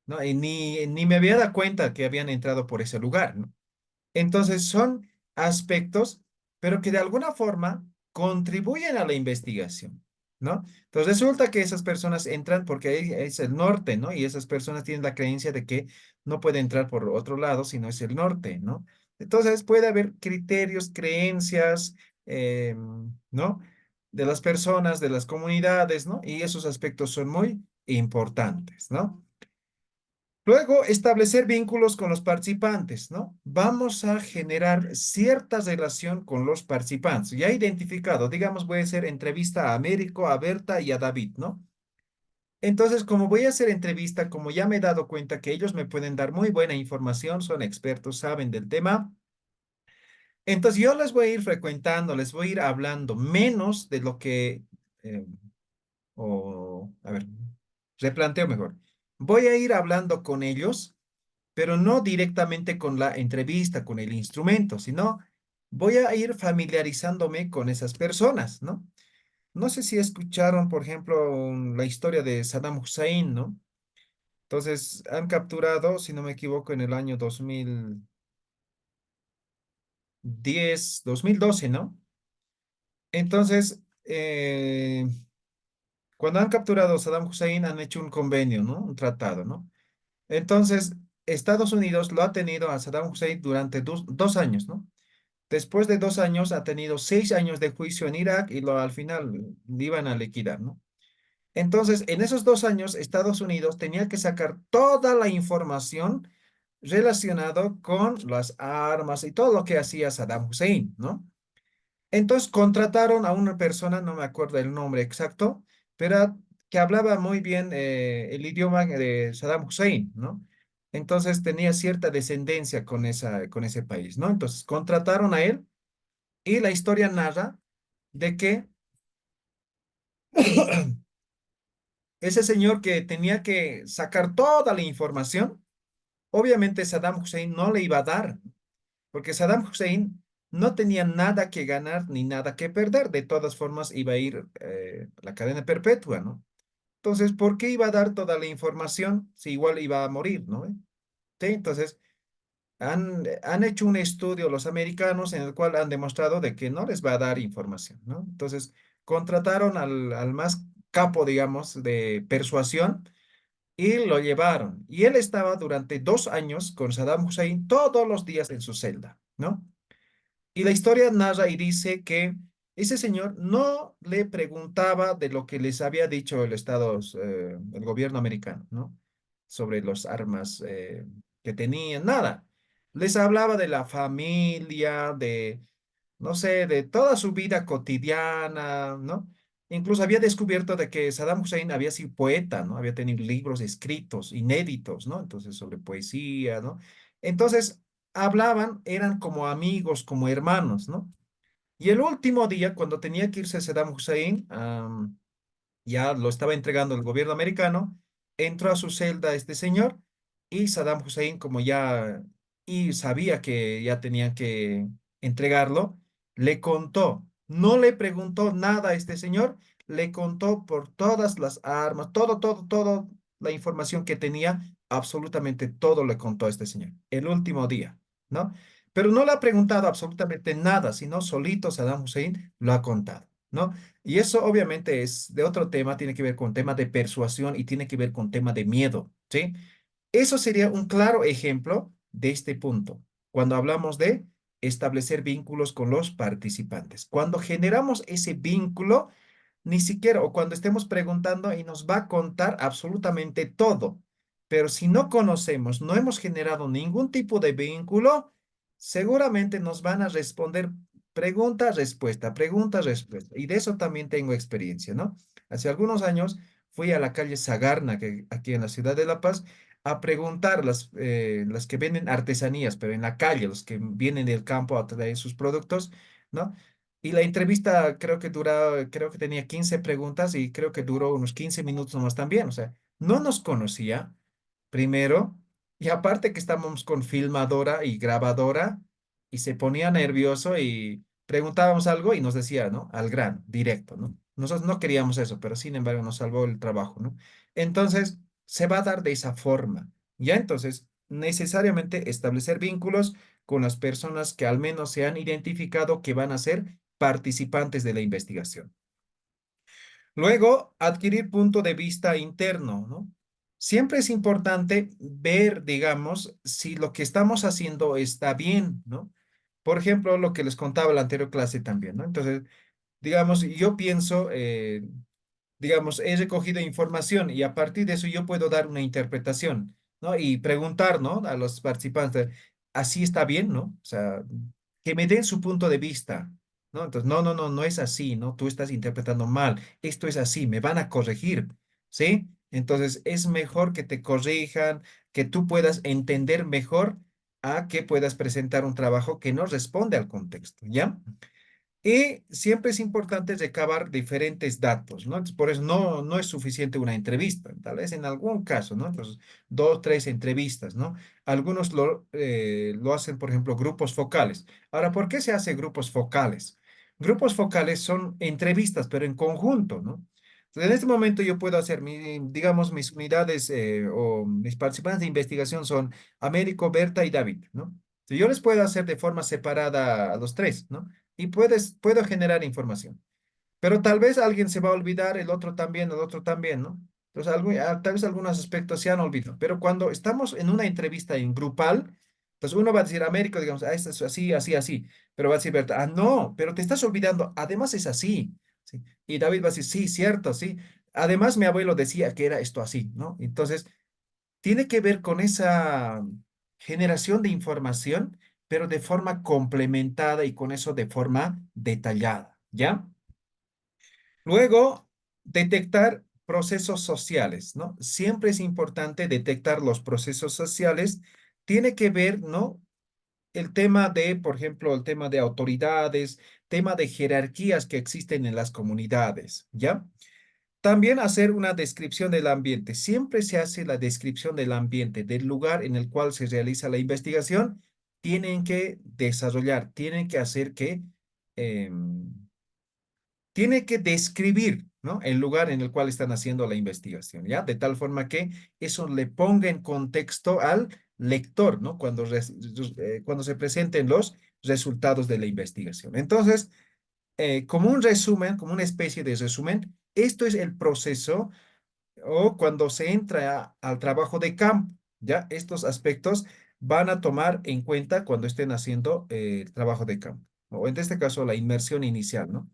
No, y ni me había dado cuenta que habían entrado por ese lugar, ¿no? Entonces son aspectos, pero que de alguna forma contribuyen a la investigación, ¿no? Entonces resulta que esas personas entran porque ahí es el norte, ¿no? Y esas personas tienen la creencia de que no puede entrar por otro lado si no es el norte, ¿no? Entonces puede haber criterios, creencias, ¿no? De las personas, de las comunidades, ¿no? Y esos aspectos son muy importantes, ¿no? Luego, establecer vínculos con los participantes, ¿no? Vamos a generar cierta relación con los participantes. Ya identificado, digamos, voy a hacer entrevista a Américo, a Berta y a David, ¿no? Entonces, como voy a hacer entrevista, como ya me he dado cuenta que ellos me pueden dar muy buena información, son expertos, saben del tema, entonces yo les voy a ir frecuentando, les voy a ir hablando menos de lo que, eh, a ver, replanteo mejor. Voy a ir hablando con ellos pero no directamente con la entrevista, con el instrumento, sino voy a ir familiarizándome con esas personas, ¿no? No sé si escucharon, por ejemplo, la historia de Saddam Hussein, ¿no? Entonces, han capturado, si no me equivoco, en el año 2010, 2012, ¿no? Entonces, cuando han capturado a Saddam Hussein, han hecho un convenio, ¿no? Un tratado, ¿no? Entonces, Estados Unidos lo ha tenido a Saddam Hussein durante 2 años, ¿no? Después de 2 años ha tenido 6 años de juicio en Irak y al final le iban a liquidar, ¿no? Entonces, en esos 2 años, Estados Unidos tenía que sacar toda la información relacionado con las armas y todo lo que hacía Saddam Hussein, ¿no? Entonces contrataron a una persona, no me acuerdo el nombre exacto, pero que hablaba muy bien el idioma de Saddam Hussein, ¿no? Entonces tenía cierta descendencia con ese país, ¿no? Entonces contrataron a él y la historia narra de que ese señor que tenía que sacar toda la información, obviamente Saddam Hussein no le iba a dar, porque Saddam Hussein no tenía nada que ganar ni nada que perder. De todas formas, iba a ir la cadena perpetua, ¿no? Entonces, ¿por qué iba a dar toda la información si igual iba a morir, ¿no? Sí, entonces, han hecho un estudio los americanos en el cual han demostrado de que no les va a dar información, ¿no? Entonces, contrataron al más capo, digamos, de persuasión y lo llevaron. Y él estaba durante 2 años con Saddam Hussein todos los días en su celda, ¿no? Y la historia narra y dice que ese señor no le preguntaba de lo que les había dicho el gobierno americano, ¿no? Sobre las armas que tenían, nada. Les hablaba de la familia, no sé, de toda su vida cotidiana, ¿no? Incluso había descubierto de que Saddam Hussein había sido poeta, ¿no? Había tenido libros escritos, inéditos, ¿no? Entonces, sobre poesía, ¿no? Entonces, hablaban, eran como amigos, como hermanos, ¿no? Y el último día, cuando tenía que irse Saddam Hussein, ya lo estaba entregando el gobierno americano, entró a su celda este señor y Saddam Hussein, como ya y sabía que ya tenían que entregarlo, le contó, no le preguntó nada a este señor, le contó por todas las armas, todo, la información que tenía, absolutamente todo le contó a este señor, el último día, ¿no? Pero no le ha preguntado absolutamente nada, sino solito Saddam Hussein lo ha contado, ¿no? Y eso obviamente es de otro tema, tiene que ver con tema de persuasión y tiene que ver con tema de miedo, ¿sí? Eso sería un claro ejemplo de este punto, cuando hablamos de establecer vínculos con los participantes. Cuando generamos ese vínculo, ni siquiera, o cuando estemos preguntando y nos va a contar absolutamente todo. Pero si no conocemos, no hemos generado ningún tipo de vínculo, seguramente nos van a responder pregunta, respuesta, pregunta, respuesta. Y de eso también tengo experiencia, ¿no? Hace algunos años fui a la calle Sagarna, que aquí en la ciudad de La Paz, a preguntar las que venden artesanías, pero en la calle, los que vienen del campo a traer sus productos, ¿no? Y la entrevista creo que tenía 15 preguntas y creo que duró unos 15 minutos nomás también. O sea, no nos conocía, primero, y aparte que estábamos con filmadora y grabadora, y se ponía nervioso y preguntábamos algo y nos decía, ¿no? Al grano, directo, ¿no? Nosotros no queríamos eso, pero sin embargo nos salvó el trabajo, ¿no? Entonces, se va a dar de esa forma. Ya entonces, necesariamente establecer vínculos con las personas que al menos se han identificado que van a ser participantes de la investigación. Luego, adquirir punto de vista interno, ¿no? Siempre es importante ver, digamos, si lo que estamos haciendo está bien, ¿no? Por ejemplo, lo que les contaba en la anterior clase también, ¿no? Entonces, digamos, yo pienso, digamos, he recogido información y a partir de eso yo puedo dar una interpretación, ¿no? Y preguntar, ¿no? A los participantes, ¿así está bien, ¿no? O sea, que me den su punto de vista, ¿no? Entonces, no es así, ¿no? Tú estás interpretando mal, esto es así, me van a corregir, ¿sí? Entonces, es mejor que te corrijan, que tú puedas entender mejor a que puedas presentar un trabajo que no responde al contexto, ¿ya? Y siempre es importante recabar diferentes datos, ¿no? Entonces, por eso no es suficiente una entrevista, tal vez en algún caso, ¿no? Entonces, 2, 3 entrevistas, ¿no? Algunos lo hacen, por ejemplo, grupos focales. Ahora, ¿por qué se hace grupos focales? Grupos focales son entrevistas, pero en conjunto, ¿no? Entonces, en este momento yo puedo hacer, digamos, mis unidades o mis participantes de investigación son Américo, Berta y David, ¿no? Entonces, yo les puedo hacer de forma separada a los tres, ¿no? Y puedo generar información. Pero tal vez alguien se va a olvidar, el otro también, ¿no? Entonces, tal vez algunos aspectos se han olvidado. Pero cuando estamos en una entrevista en grupal, pues uno va a decir, Américo, digamos, esto es así, así, así. Pero va a decir, Berta, no, pero te estás olvidando, además es así. ¿Sí? Y David va a decir, sí, cierto, sí. además mi abuelo decía que era esto así, ¿no? Entonces, tiene que ver con esa generación de información, pero de forma complementada y con eso de forma detallada, ¿ya? Luego, detectar procesos sociales, ¿no? Siempre es importante detectar los procesos sociales. Tiene que ver, ¿no? El tema de, por ejemplo, el tema de autoridades, tema de jerarquías que existen en las comunidades, ¿ya? También hacer una descripción del ambiente. Siempre se hace la descripción del ambiente, del lugar en el cual se realiza la investigación. Tienen que desarrollar, tienen que hacer que, tiene que describir, ¿no? El lugar en el cual están haciendo la investigación, ¿ya? De tal forma que eso le ponga en contexto al lector, ¿no? Cuando se presenten los resultados de la investigación. Entonces, como un resumen, como una especie de resumen, esto es el proceso o cuando se entra al trabajo de campo, ¿ya? Estos aspectos van a tomar en cuenta cuando estén haciendo el trabajo de campo, o en este caso la inmersión inicial, ¿no?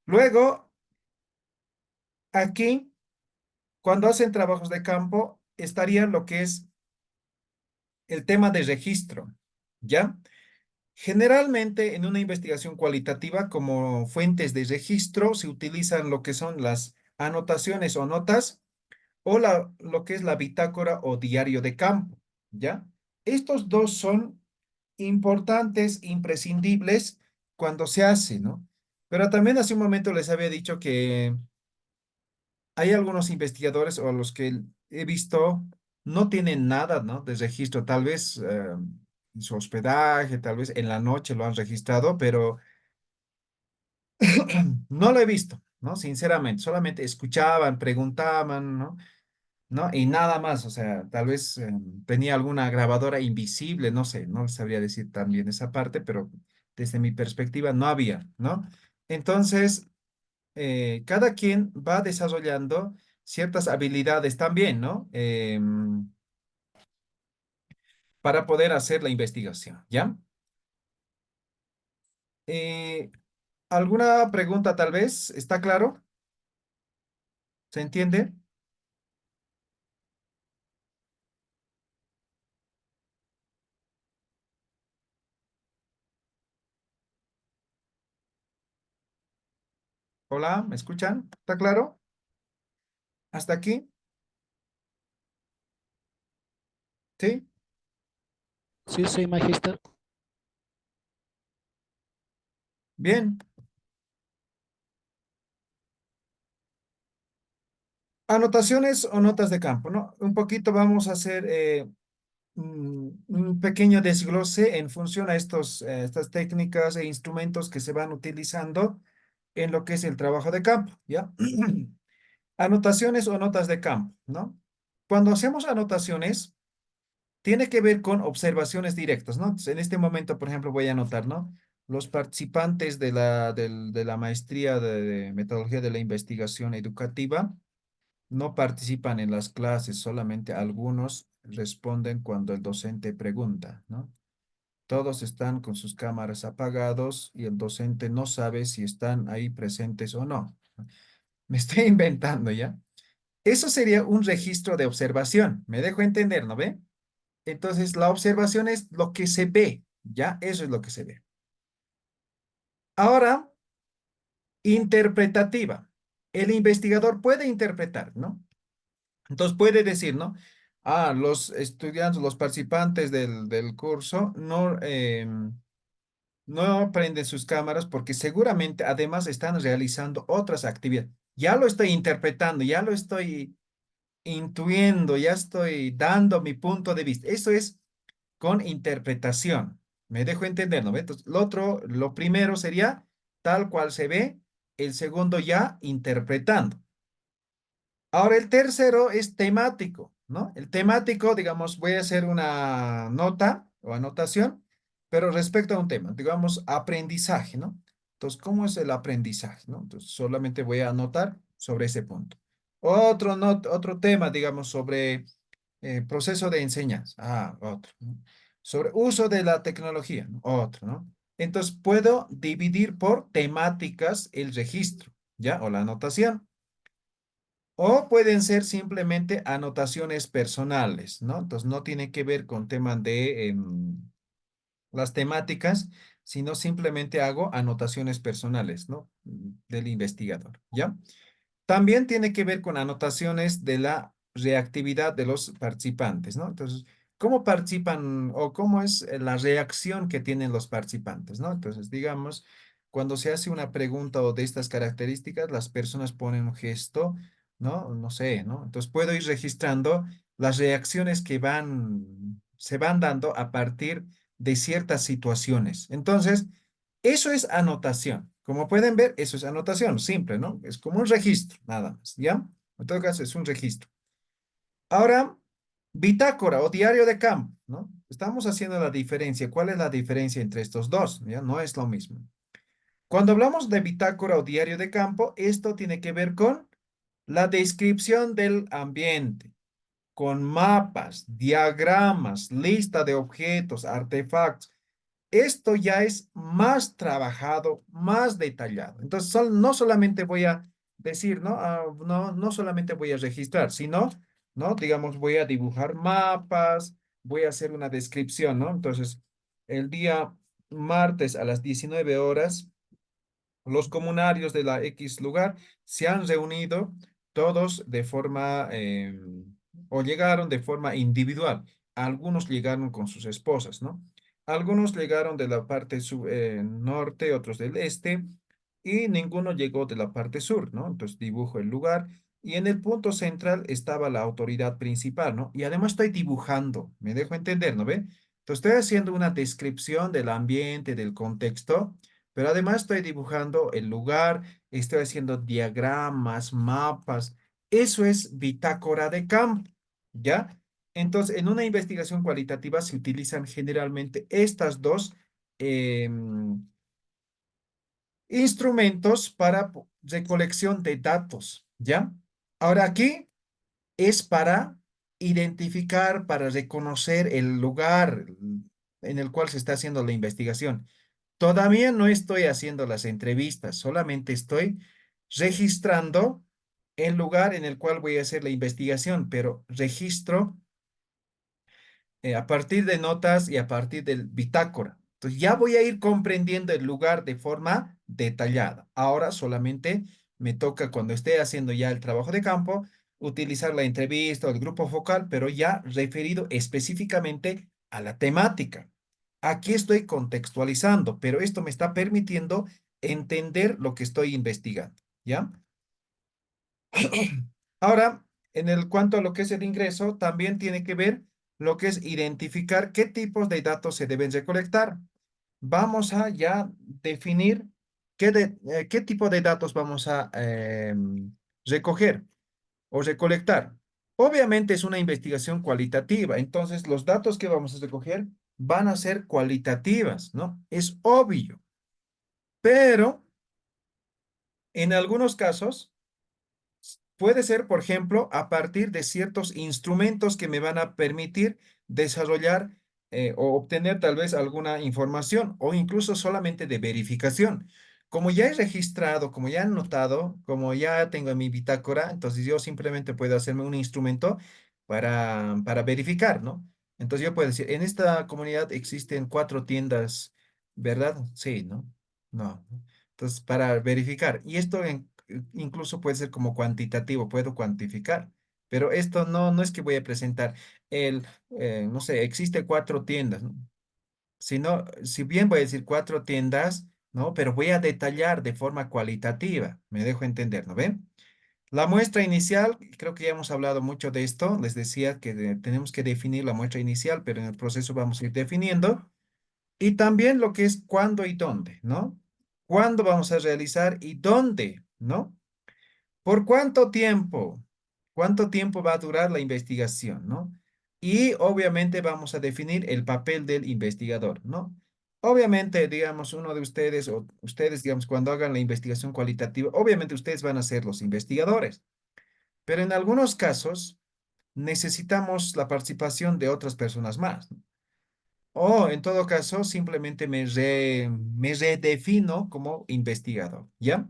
Luego, aquí, cuando hacen trabajos de campo, estaría lo que es el tema de registro, ¿ya? Generalmente en una investigación cualitativa como fuentes de registro se utilizan lo que son las anotaciones o notas o lo que es la bitácora o diario de campo, ¿ya? Estos dos son importantes, imprescindibles cuando se hace, ¿no? Pero también hace un momento les había dicho que hay algunos investigadores o a los que he visto no tienen nada, ¿no? De registro, tal vez en su hospedaje, tal vez en la noche lo han registrado, pero no lo he visto, ¿no? Sinceramente, solamente escuchaban, preguntaban, ¿no? ¿No? Y nada más, o sea, tal vez tenía alguna grabadora invisible, no sé, no les sabría decir también esa parte, pero desde mi perspectiva no había, ¿no? Entonces, cada quien va desarrollando ciertas habilidades también, ¿no? Para poder hacer la investigación, ¿ya? Eh, ¿Alguna pregunta tal vez? ¿Está claro? ¿Se entiende? Hola, ¿me escuchan? ¿Está claro? ¿Hasta aquí? ¿Sí? Sí, sí, magíster. Bien. Anotaciones o notas de campo, ¿no? Un poquito vamos a hacer un pequeño desglose en función a estas técnicas e instrumentos que se van utilizando en lo que es el trabajo de campo, ¿ya? Anotaciones o notas de campo, ¿no? Cuando hacemos anotaciones, tiene que ver con observaciones directas, ¿no? Entonces, en este momento, por ejemplo, voy a anotar, ¿no? Los participantes de la maestría de metodología de la investigación educativa no participan en las clases, solamente algunos responden cuando el docente pregunta, ¿no? Todos están con sus cámaras apagados y el docente no sabe si están ahí presentes o no. Me estoy inventando ya. Eso sería un registro de observación. Me dejo entender, ¿no ve? Entonces, la observación es lo que se ve, ¿ya? Eso es lo que se ve. Ahora, interpretativa. El investigador puede interpretar, ¿no? Entonces puede decir, ¿no? Ah, los estudiantes, los participantes del curso no prenden sus cámaras porque seguramente además están realizando otras actividades. Ya lo estoy interpretando, ya lo estoy intuyendo, ya estoy dando mi punto de vista. Eso es con interpretación. Me dejo entender, ¿no? Entonces, lo primero sería tal cual se ve, el segundo ya interpretando. Ahora el tercero es temático, ¿no? El temático, digamos, voy a hacer una nota o anotación, pero respecto a un tema, digamos, aprendizaje, ¿no? Entonces, ¿cómo es el aprendizaje, no? Entonces, solamente voy a anotar sobre ese punto. Otro tema, digamos, sobre proceso de enseñanza. Ah, otro, ¿no? Sobre uso de la tecnología, ¿no? Otro, ¿no? Entonces, puedo dividir por temáticas el registro, ¿ya? O la anotación. O pueden ser simplemente anotaciones personales, ¿no? Entonces no tiene que ver con temas de las temáticas, sino simplemente hago anotaciones personales, ¿no? Del investigador, ¿ya? También tiene que ver con anotaciones de la reactividad de los participantes, ¿no? Entonces, ¿cómo participan o cómo es la reacción que tienen los participantes, ¿no? Entonces, digamos, cuando se hace una pregunta o de estas características, las personas ponen un gesto, ¿no? No sé, ¿no? Entonces, puedo ir registrando las reacciones que se van dando a partir de ciertas situaciones. Entonces, eso es anotación. Como pueden ver, eso es anotación, simple, ¿no? Es como un registro, nada más, ¿ya? En todo caso, es un registro. Ahora, bitácora o diario de campo, ¿no? Estamos haciendo la diferencia. ¿Cuál es la diferencia entre estos dos? ¿Ya? No es lo mismo. Cuando hablamos de bitácora o diario de campo, esto tiene que ver con la descripción del ambiente, con mapas, diagramas, lista de objetos, artefactos. Esto ya es más trabajado, más detallado. Entonces, no solamente voy a decir, ¿no? No solamente voy a registrar, sino, ¿no? Digamos, voy a dibujar mapas, voy a hacer una descripción, ¿no? Entonces, el día martes a las 19 horas los comunarios de la X lugar se han reunido todos de forma, o llegaron de forma individual. Algunos llegaron con sus esposas, ¿no? Algunos llegaron de la parte norte, otros del este, y ninguno llegó de la parte sur, ¿no? Entonces dibujo el lugar y en el punto central estaba la autoridad principal, ¿no? Y además estoy dibujando, me dejo entender, ¿no ve? Entonces estoy haciendo una descripción del ambiente, del contexto, pero además estoy dibujando el lugar, estoy haciendo diagramas, mapas. Eso es bitácora de campo, ¿ya? Entonces, en una investigación cualitativa se utilizan generalmente estas dos instrumentos para recolección de datos, ¿ya? Ahora aquí es para identificar, para reconocer el lugar en el cual se está haciendo la investigación. Todavía no estoy haciendo las entrevistas, solamente estoy registrando el lugar en el cual voy a hacer la investigación, pero registro a partir de notas y a partir del bitácora. Entonces ya voy a ir comprendiendo el lugar de forma detallada. Ahora solamente me toca cuando esté haciendo ya el trabajo de campo, utilizar la entrevista o el grupo focal, pero ya referido específicamente a la temática. Aquí estoy contextualizando, pero esto me está permitiendo entender lo que estoy investigando, ¿ya? Ahora, en el cuanto a lo que es el ingreso, también tiene que ver lo que es identificar qué tipos de datos se deben recolectar. Vamos a ya definir qué tipo de datos vamos a recoger o recolectar. Obviamente es una investigación cualitativa, entonces los datos que vamos a recoger van a ser cualitativas, ¿no? Es obvio, pero en algunos casos puede ser, por ejemplo, a partir de ciertos instrumentos que me van a permitir desarrollar o obtener tal vez alguna información o incluso solamente de verificación. Como ya he registrado, como ya he anotado, como ya tengo en mi bitácora, entonces yo simplemente puedo hacerme un instrumento para verificar, ¿no? Entonces yo puedo decir, en esta comunidad existen 4 tiendas, ¿verdad? Sí, ¿no? No. Entonces, para verificar. Y esto incluso puede ser como cuantitativo, puedo cuantificar. Pero esto no es que voy a presentar no sé, existe 4 tiendas, ¿no? Sino, si bien voy a decir 4 tiendas, ¿no? Pero voy a detallar de forma cualitativa. Me dejo entender, ¿no ven? La muestra inicial, creo que ya hemos hablado mucho de esto. Les decía que tenemos que definir la muestra inicial, pero en el proceso vamos a ir definiendo. Y también lo que es cuándo y dónde, ¿no? ¿Cuándo vamos a realizar y dónde, ¿no? ¿Por cuánto tiempo? ¿Cuánto tiempo va a durar la investigación, ¿no? Y obviamente vamos a definir el papel del investigador, ¿no? Obviamente, digamos, uno de ustedes o ustedes, digamos, cuando hagan la investigación cualitativa, obviamente ustedes van a ser los investigadores, pero en algunos casos necesitamos la participación de otras personas más, ¿no? O en todo caso, simplemente me redefino como investigador, ¿ya?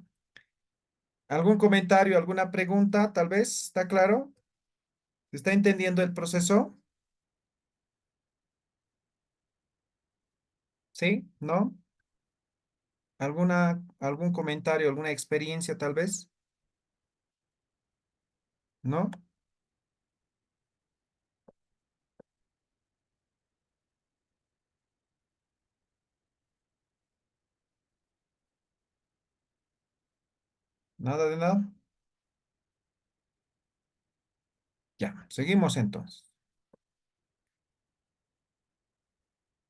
¿Algún comentario, alguna pregunta, tal vez? ¿Está claro? ¿Se está entendiendo el proceso? ¿Sí? ¿No? ¿Algún comentario, alguna experiencia, tal vez? ¿No? ¿Nada de nada? Ya, seguimos entonces.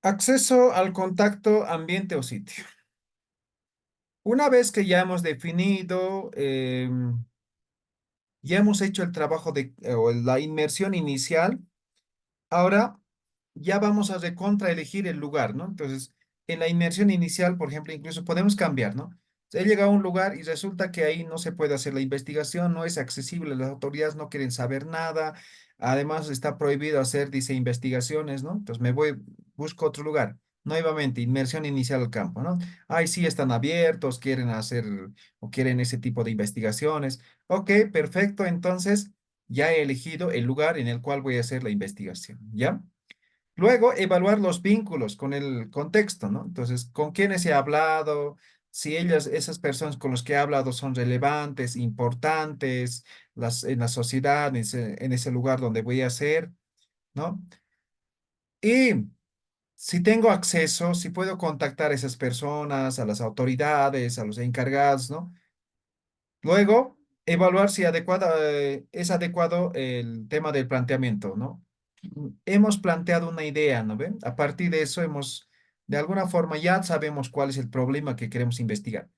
Acceso al contacto, ambiente o sitio. Una vez que ya hemos definido, ya hemos hecho el trabajo o la inmersión inicial. Ahora ya vamos a recontra elegir el lugar, ¿no? Entonces, en la inmersión inicial, por ejemplo, incluso podemos cambiar, ¿no? He llegado a un lugar y resulta que ahí no se puede hacer la investigación, no es accesible, las autoridades no quieren saber nada, además está prohibido hacer, dice, investigaciones, ¿no? Entonces me voy, busco otro lugar. Nuevamente, inmersión inicial al campo, ¿no? Ahí sí están abiertos, quieren hacer o quieren ese tipo de investigaciones. Ok, perfecto, entonces ya he elegido el lugar en el cual voy a hacer la investigación, ¿ya? Luego, evaluar los vínculos con el contexto, ¿no? Entonces, ¿con quiénes he hablado? Si ellas, esas personas con las que he hablado son relevantes, importantes, en la sociedad, en ese lugar donde voy a hacer, ¿no? Y si tengo acceso, si puedo contactar a esas personas, a las autoridades, a los encargados, ¿no? Luego, evaluar si es adecuado el tema del planteamiento, ¿no? Hemos planteado una idea, ¿no ven? A partir de eso de alguna forma ya sabemos cuál es el problema que queremos investigar.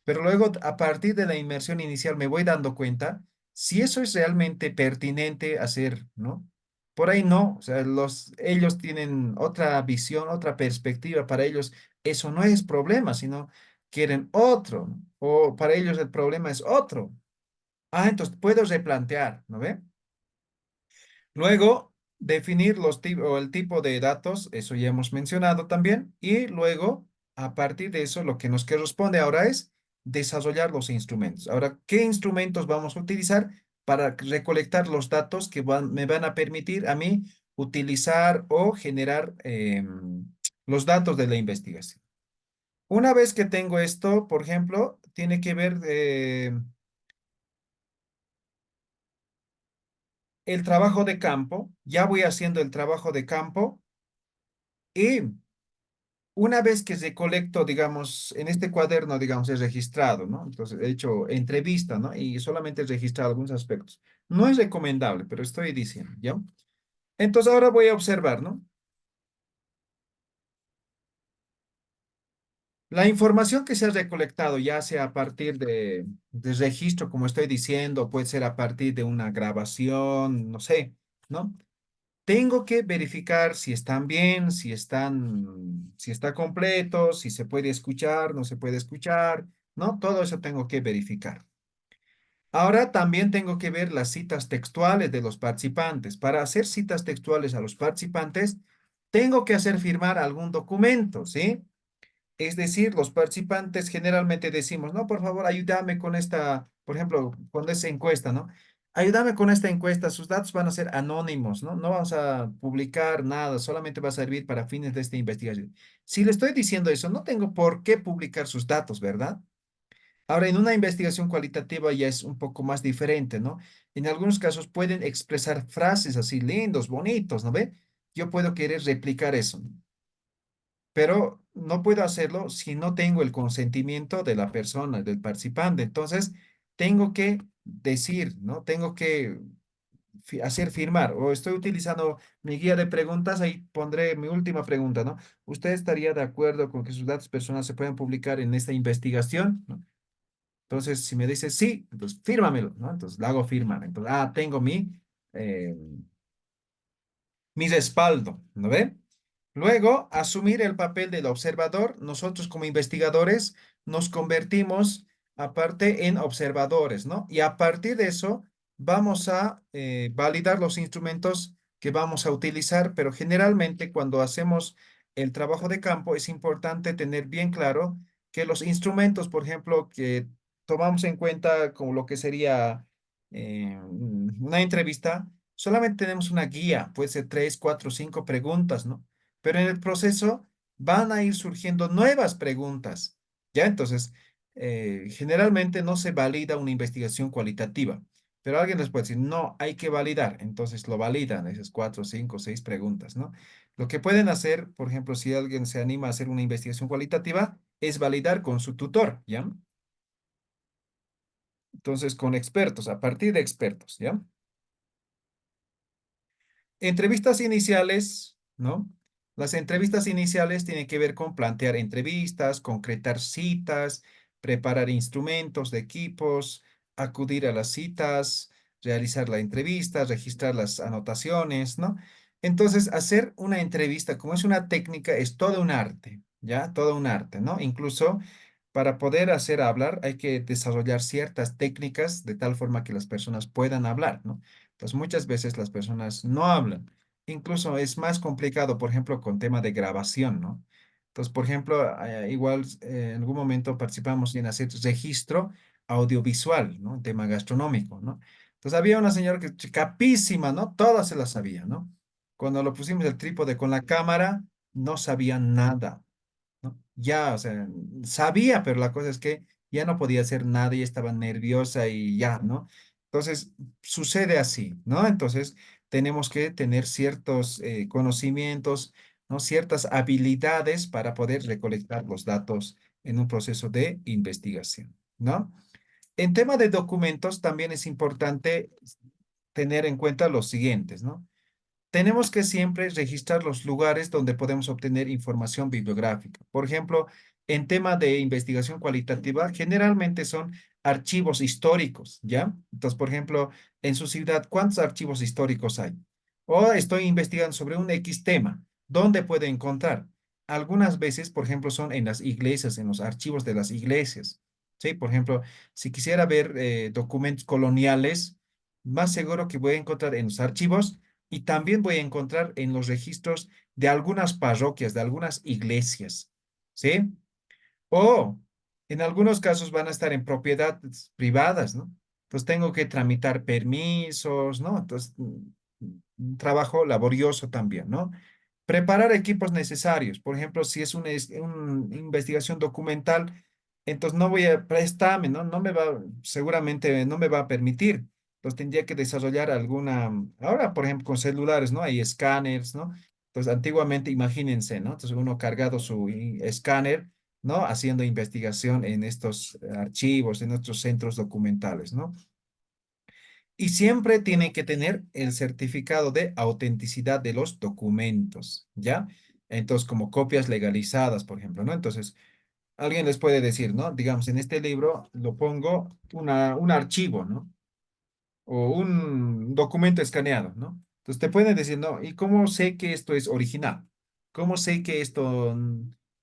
Pero luego, a partir de la inmersión inicial, me voy dando cuenta si eso es realmente pertinente hacer, ¿no? Por ahí no, o sea, ellos tienen otra visión, otra perspectiva. Para ellos eso no es problema, sino quieren otro, ¿no? O para ellos el problema es otro. Ah, entonces puedo replantear, ¿no ve? Luego, definir o el tipo de datos, eso ya hemos mencionado también, y luego, a partir de eso, lo que nos corresponde ahora es desarrollar los instrumentos. Ahora, ¿qué instrumentos vamos a utilizar para recolectar los datos que me van a permitir a mí utilizar o generar los datos de la investigación? Una vez que tengo esto, por ejemplo, tiene que ver el trabajo de campo, ya voy haciendo el trabajo de campo y una vez que recolecto, digamos, en este cuaderno, digamos, he registrado, ¿no? Entonces he hecho entrevista, ¿no? Y solamente he registrado algunos aspectos. No es recomendable, pero estoy diciendo, ¿ya? Entonces ahora voy a observar, ¿no? La información que se ha recolectado, ya sea a partir de registro, como estoy diciendo, puede ser a partir de una grabación, no sé, ¿no? Tengo que verificar si están bien, si está completo, si se puede escuchar, no se puede escuchar, ¿no? Todo eso tengo que verificar. Ahora también tengo que ver las citas textuales de los participantes. Para hacer citas textuales a los participantes, tengo que hacer firmar algún documento, ¿sí? Es decir, los participantes generalmente decimos, no, por favor, ayúdame con esta, por ejemplo, cuando es encuesta, ¿no? Ayúdame con esta encuesta, sus datos van a ser anónimos, ¿no? No vamos a publicar nada, solamente va a servir para fines de esta investigación. Si le estoy diciendo eso, no tengo por qué publicar sus datos, ¿verdad? Ahora, en una investigación cualitativa ya es un poco más diferente, ¿no? En algunos casos pueden expresar frases así lindos, bonitos, ¿no ve? Yo puedo querer replicar eso, ¿no? Pero no puedo hacerlo si no tengo el consentimiento de la persona, del participante. Entonces, tengo que decir, ¿no? Tengo que hacer firmar o estoy utilizando mi guía de preguntas, ahí pondré mi última pregunta, ¿no? ¿Usted estaría de acuerdo con que sus datos personales se puedan publicar en esta investigación? ¿No? Entonces, si me dice sí, entonces fírmamelo, ¿no? Entonces, le hago firmar. Entonces, tengo eh, mi respaldo, ¿no ve? Luego, asumir el papel del observador. Nosotros como investigadores nos convertimos aparte en observadores, ¿no? Y a partir de eso vamos a validar los instrumentos que vamos a utilizar, pero generalmente cuando hacemos el trabajo de campo es importante tener bien claro que los instrumentos, por ejemplo, que tomamos en cuenta como lo que sería una entrevista, solamente tenemos una guía, puede ser 3, 4, 5 preguntas, ¿no? Pero en el proceso van a ir surgiendo nuevas preguntas, ¿ya? Entonces, generalmente no se valida una investigación cualitativa, pero alguien les puede decir, no, hay que validar, entonces lo validan esas 4, 5, 6 preguntas, ¿no? Lo que pueden hacer, por ejemplo, si alguien se anima a hacer una investigación cualitativa, es validar con su tutor, ¿ya? Entonces, con expertos, a partir de expertos, ¿ya? Entrevistas iniciales, ¿no? Las entrevistas iniciales tienen que ver con plantear entrevistas, concretar citas, preparar instrumentos de equipos, acudir a las citas, realizar la entrevista, registrar las anotaciones, ¿no? Entonces, hacer una entrevista, como es una técnica, es todo un arte, ¿ya? Todo un arte, ¿no? Incluso para poder hacer hablar hay que desarrollar ciertas técnicas de tal forma que las personas puedan hablar, ¿no? Entonces, muchas veces las personas no hablan. Incluso es más complicado, por ejemplo, con tema de grabación, ¿no? Entonces, por ejemplo, igual en algún momento participamos en hacer registro audiovisual, ¿no? Tema gastronómico, ¿no? Entonces, había una señora que capísima, ¿no? Todas se la sabía, ¿no? Cuando lo pusimos el trípode con la cámara, no sabía nada, ¿no? Ya, o sea, sabía, pero la cosa es que ya no podía hacer nada y estaba nerviosa y ya, ¿no? Entonces, sucede así, ¿no? Entonces, tenemos que tener ciertos conocimientos, ¿no? Ciertas habilidades para poder recolectar los datos en un proceso de investigación, ¿no? En tema de documentos, también es importante tener en cuenta los siguientes, ¿no? Tenemos que siempre registrar los lugares donde podemos obtener información bibliográfica. Por ejemplo, en tema de investigación cualitativa, generalmente son archivos históricos, ¿ya? Entonces, por ejemplo, en su ciudad, ¿cuántos archivos históricos hay? O estoy investigando sobre un X tema. ¿Dónde puedo encontrar? Algunas veces, por ejemplo, son en las iglesias, en los archivos de las iglesias. ¿Sí? Por ejemplo, si quisiera ver documentos coloniales, más seguro que voy a encontrar en los archivos y también voy a encontrar en los registros de algunas parroquias, de algunas iglesias, ¿sí? O en algunos casos van a estar en propiedades privadas, ¿no? Entonces tengo que tramitar permisos, ¿no? Entonces, un trabajo laborioso también, ¿no? Preparar equipos necesarios. Por ejemplo, si es una investigación documental, entonces no voy a prestarme, ¿no? No me va, seguramente no me va a permitir. Entonces tendría que desarrollar alguna, ahora por ejemplo con celulares, ¿no? Hay escáneres, ¿no? Entonces antiguamente, imagínense, ¿no? Entonces uno cargado su escáner, ¿no? Haciendo investigación en estos archivos, en nuestros centros documentales, ¿no? Y siempre tiene que tener el certificado de autenticidad de los documentos, ¿ya? Entonces, como copias legalizadas, por ejemplo, ¿no? Entonces, alguien les puede decir, ¿no? Digamos, en este libro lo pongo un archivo, ¿no? O un documento escaneado, ¿no? Entonces, te pueden decir, ¿no? ¿Y cómo sé que esto es original? ¿Cómo sé que esto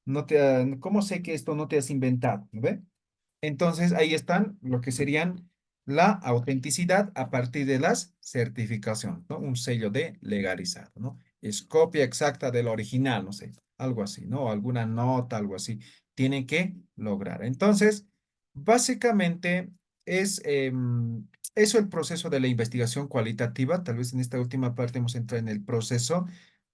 no te cómo sé que esto no te has inventado? ¿No ve? Entonces, ahí están lo que serían la autenticidad a partir de las certificaciones, ¿no? Un sello de legalizado, ¿no? Es copia exacta del original, no sé, algo así, ¿no? O alguna nota, algo así. Tienen que lograr. Entonces, básicamente es eso el proceso de la investigación cualitativa. Tal vez en esta última parte hemos entrado en el proceso,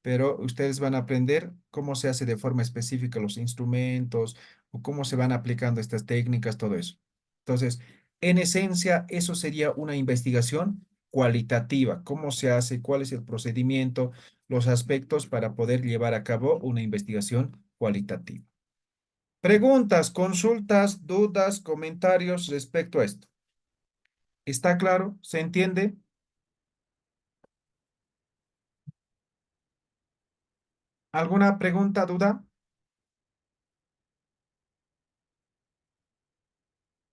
pero ustedes van a aprender cómo se hace de forma específica los instrumentos o cómo se van aplicando estas técnicas, todo eso. Entonces, en esencia, eso sería una investigación cualitativa. ¿Cómo se hace? ¿Cuál es el procedimiento? Los aspectos para poder llevar a cabo una investigación cualitativa. Preguntas, consultas, dudas, comentarios respecto a esto. ¿Está claro? ¿Se entiende? ¿Alguna pregunta, duda?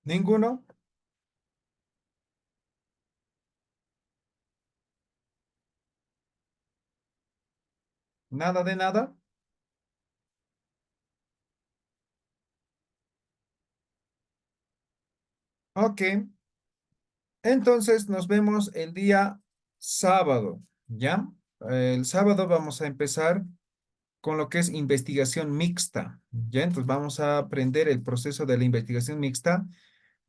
¿Ninguno? ¿Nada de nada? Ok. Entonces nos vemos el día sábado, ¿ya? El sábado vamos a empezar con lo que es investigación mixta, ¿ya? Entonces vamos a aprender el proceso de la investigación mixta.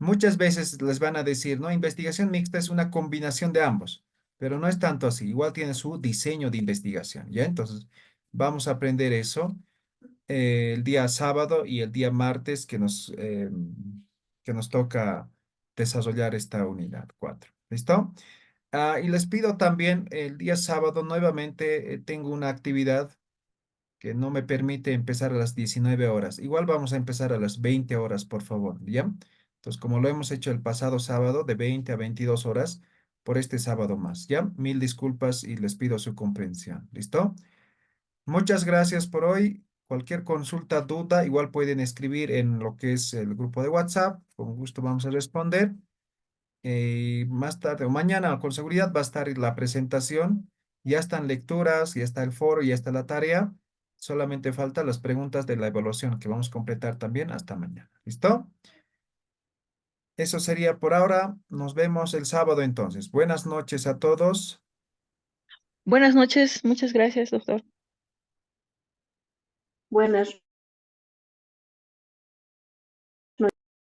Muchas veces les van a decir, no, investigación mixta es una combinación de ambos, pero no es tanto así. Igual tiene su diseño de investigación, ¿ya? Entonces, vamos a aprender eso el día sábado y el día martes que nos toca desarrollar esta unidad 4. ¿Listo? Y les pido también el día sábado nuevamente tengo una actividad que no me permite empezar a las 19 horas. Igual vamos a empezar a las 20 horas, por favor, ¿ya? Entonces, como lo hemos hecho el pasado sábado, de 20 a 22 horas, por este sábado más, ¿ya? Mil disculpas y les pido su comprensión. ¿Listo? Muchas gracias por hoy. Cualquier consulta, duda, igual pueden escribir en lo que es el grupo de WhatsApp. Con gusto vamos a responder. Más tarde o mañana, con seguridad, va a estar la presentación. Ya están lecturas, ya está el foro, ya está la tarea. Solamente faltan las preguntas de la evaluación que vamos a completar también hasta mañana. ¿Listo? Eso sería por ahora. Nos vemos el sábado entonces. Buenas noches a todos. Buenas noches, muchas gracias, doctor. Buenas